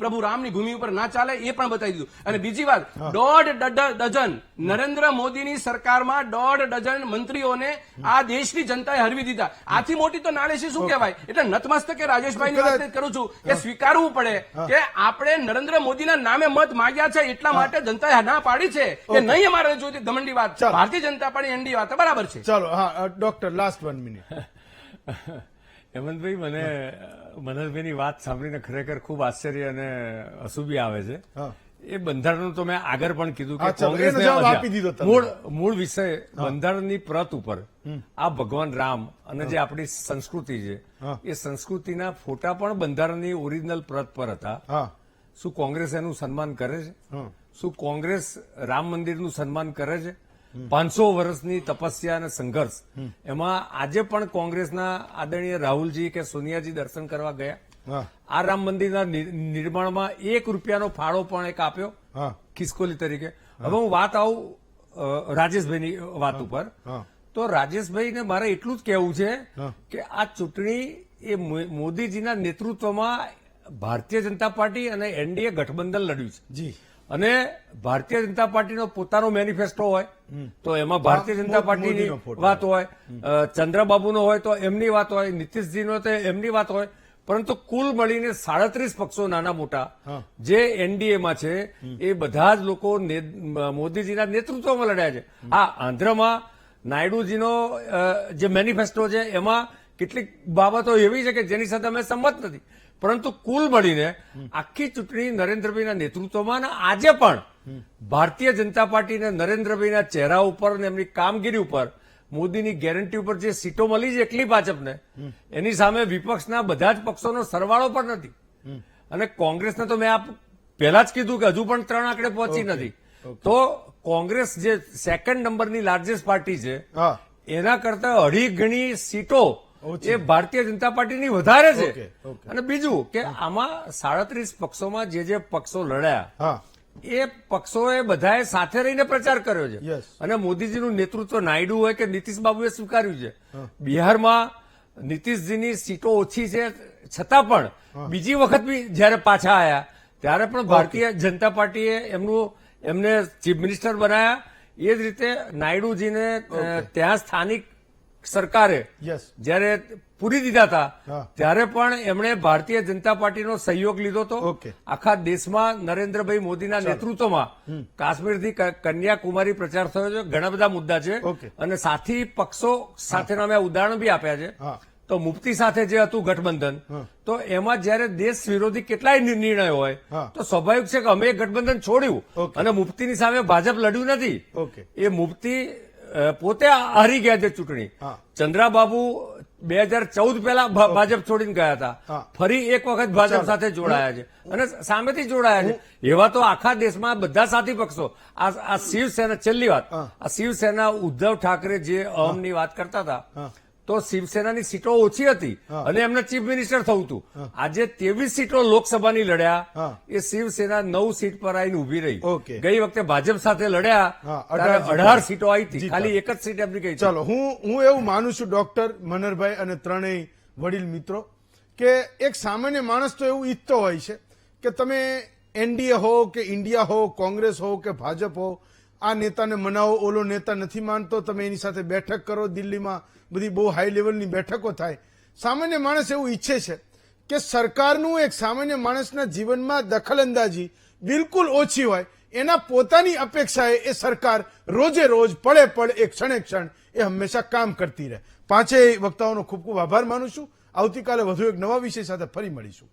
ભૂમિ ઉપર ના ચાલે એ પણ બતાવી દીધું. અને બીજી વાત, 1.5 ડઝન નરેન્દ્ર મોદીની સરકારમાં 1.5 ડઝન મંત્રીઓને આ દેશની જનતાએ હરવી દીધા. આથી મોટી તો નાલેશી શું કહેવાય. એટલે નતમસ્તકે રાજેશભાઈની વાત કરું છું કે સ્વીકારવું પડે કે આપણે નરેન્દ્ર મોદીના નામે મત માંગ્યા છે એટલા માટે જનતાએ ના પાડી છે કે નહીં અમારે જોઈતી ઘમંડી વાત. ચાલો. ભારતીય જનતા પાર્ટી એનડીએ વાત બરાબર છે. ચાલો હા ડોક્ટર લાસ્ટ 1 મિનિટ. હેમંતભાઈ, મને મનહરભાઈની વાત સાંભળીને ખરેખર ખૂબ આશ્ચર્ય અને હસુબી આવે છે. હા. એ બંધારણનું તો મેં આગળ પણ કીધું હા, કે ચાલો, કોંગ્રેસને એનો જવાબ આપી દીધો તમે. મૂળ વિષય બંધારણની પ્રત ઉપર આ ભગવાન રામ અને જે આપણી સંસ્કૃતિ છે એ સંસ્કૃતિના ફોટા પણ બંધારણની ઓરિજિનલ પ્રત પર હતા. હા શું કોંગ્રેસ એનું સન્માન કરે છે? શું કોંગ્રેસ રામ મંદિરનું સન્માન કરે છે? 500 વર્ષની તપસ્યા અને સંઘર્ષ એમાં આજે પણ કોંગ્રેસના આદરણીય રાહુલજી કે સોનિયાજી દર્શન કરવા ગયા. હા આ રામ મંદિરના નિર્માણમાં ₹1 ફાળો પણ એક આપ્યો હા ખિસકોલી તરીકે. હવે હું વાત આવું રાજેશભાઈની વાત ઉપર. હા. તો રાજેશભાઈને મારે એટલું જ કહેવું છે કે આ ચૂંટણી એ મોદીજીના નેતૃત્વમાં ભારતીય જનતા પાર્ટી અને એનડીએ ગઠબંધન લડ્યું છે. જી અને ભારતીય જનતા પાર્ટીનો પોતાનો મેનિફેસ્ટો હોય તો એમાં ભારતીય જનતા પાર્ટીની મોદીનો ફોટો. વાત હોય, ચંદ્રબાબુનો હોય તો એમની વાત હોય, નીતિશજીનો તો એમની વાત હોય. પરંતુ કુલ મળીને 37 પક્ષો નાના મોટા જે એનડીએમાં છે એ બધા જ લોકો મોદીજીના નેતૃત્વમાં લડ્યા છે. હા, આંધ્રમાં નાયડુજીનો જે મેનિફેસ્ટો છે એમાં કેટલીક બાબતો એવી છે કે જેની સાથે અમે સંમત નથી. પરંતુ કુલ મળીને આખી ચૂંટણી નરેન્દ્રભાઈના નેતૃત્વમાં અને આજે પણ ભારતીય જનતા પાર્ટી અને નરેન્દ્રભાઈના ચહેરા ઉપર અને એમની કામગીરી ઉપર, મોદીની ગેરંટી ઉપર જે સીટો મળી છે એકલી ભાજપને, એની સામે વિપક્ષના બધા જ પક્ષોનો સરવાળો પણ નથી. અને કોંગ્રેસને તો મેં પહેલા જ કીધું કે હજુ પણ 3 આંકડે પહોંચી નથી. તો કોંગ્રેસ જે સેકન્ડ નંબરની લાર્જેસ્ટ પાર્ટી છે હા એના કરતા 2.5 ગણી સીટો એ ભારતીય જનતા પાર્ટીની વધારે છે. ઓકે. અને બીજું કે આમાં 37 પક્ષોમાં જે પક્ષો લડ્યા હા એ પક્ષોએ બધાએ સાથે રહીને પ્રચાર કર્યો છે. Yes. અને મોદીજીનું નેતૃત્વ નાયડુ હોય કે નીતિશબાબુએ સ્વીકાર્યું છે. બિહારમાં નીતિશજીની સીટો ઓછી છે છતાં પણ બીજી વખત બી જયારે પાછા આવ્યા ત્યારે પણ ભારતીય જનતા પાર્ટીએ એમને ચીફ મિનિસ્ટર બનાયા. એ જ રીતે નાયડુજીને ત્યાં સ્થાનિક સરકારે યસ જયારે પૂરી દીધા હા. હતા ત્યારે પણ એમણે ભારતીય જનતા પાર્ટીનો સહયોગ લીધો હતો. ઓકે. આખા દેશમાં નરેન્દ્રભાઈ મોદીના નેતૃત્વમાં કાશ્મીરથી કન્યાકુમારી પ્રચાર થયો છે. ઘણા બધા મુદ્દા છે ઓકે. અને સાથી પક્ષો સાથેના મેં ઉદાહરણ બી આપ્યા છે. હા. તો મુફ્તી સાથે જે હતું ગઠબંધન, તો એમાં જયારે દેશ વિરોધી કેટલાય નિર્ણયો હોય હા. તો સ્વાભાવિક છે કે અમે ગઠબંધન છોડ્યું ઓકે. અને મુફ્તીની સામે ભાજપ લડ્યું નથી. ઓકે. એ મુફ્તી પોતે હારી ગયા છે ચૂંટણી. હા. ચંદ્રાબાબુ 2014 પહેલા ભાજપ છોડીને ગયા હતા, હા. ફરી એક વખત ભાજપ સાથે જોડાયા છે અને સામેથી જોડાયા છે. એવા તો આખા દેશમાં બધા સાથી પક્ષો, આ શિવસેના, છેલ્લી વાત, હા. આ શિવસેના ઉદ્ધવ ઠાકરે જે અહમની વાત કરતા હતા, હા. તો શિવસેનાની સીટો ઓછી હતી હા. અને એમને ચીફ મિનિસ્ટર થવું હતું. આજે 23 સીટો લોકસભાની લડ્યા, હા. એ શિવસેના 9 સીટ પર આવીને ઉભી રહી. ઓકે. ગઈ વખતે ભાજપ સાથે લડ્યા હા, ત્યારે 18 સીટો આવી હતી, જીતા. ખાલી એક જ સીટ એમની ગઈ છે. ચલો, હું એવું માનું છું ડોક્ટર મનહરભાઈ અને ત્રણેય વડીલ મિત્રો કે એક સામાન્ય માણસ તો એવું ઈચ્છતો હોય છે કે તમે એનડીએ હો કે ઇન્ડિયા હો, કોંગ્રેસ હો કે ભાજપ હો, આ નેતાને મનાવો, ઓલો નેતા નથી માનતો, તમે એની સાથે બેઠક કરો, દિલ્હીમાં બધી બહુ હાઈ લેવલની બેઠકો થાય. સામાન્ય માણસ એવું ઈચ્છે છે કે સરકારનું એક સામાન્ય માણસના જીવનમાં દખલઅંદાજી બિલકુલ ઓછી હોય. એના પોતાની અપેક્ષાએ એ સરકાર રોજે રોજ, પળે પળ, એક ક્ષણે ક્ષણ એ હંમેશા કામ કરતી રહે. પાંચેય વક્તાઓનો ખૂબ ખૂબ આભાર માનું છું. આવતીકાલે વધુ એક નવા વિષય સાથે ફરી મળીશું.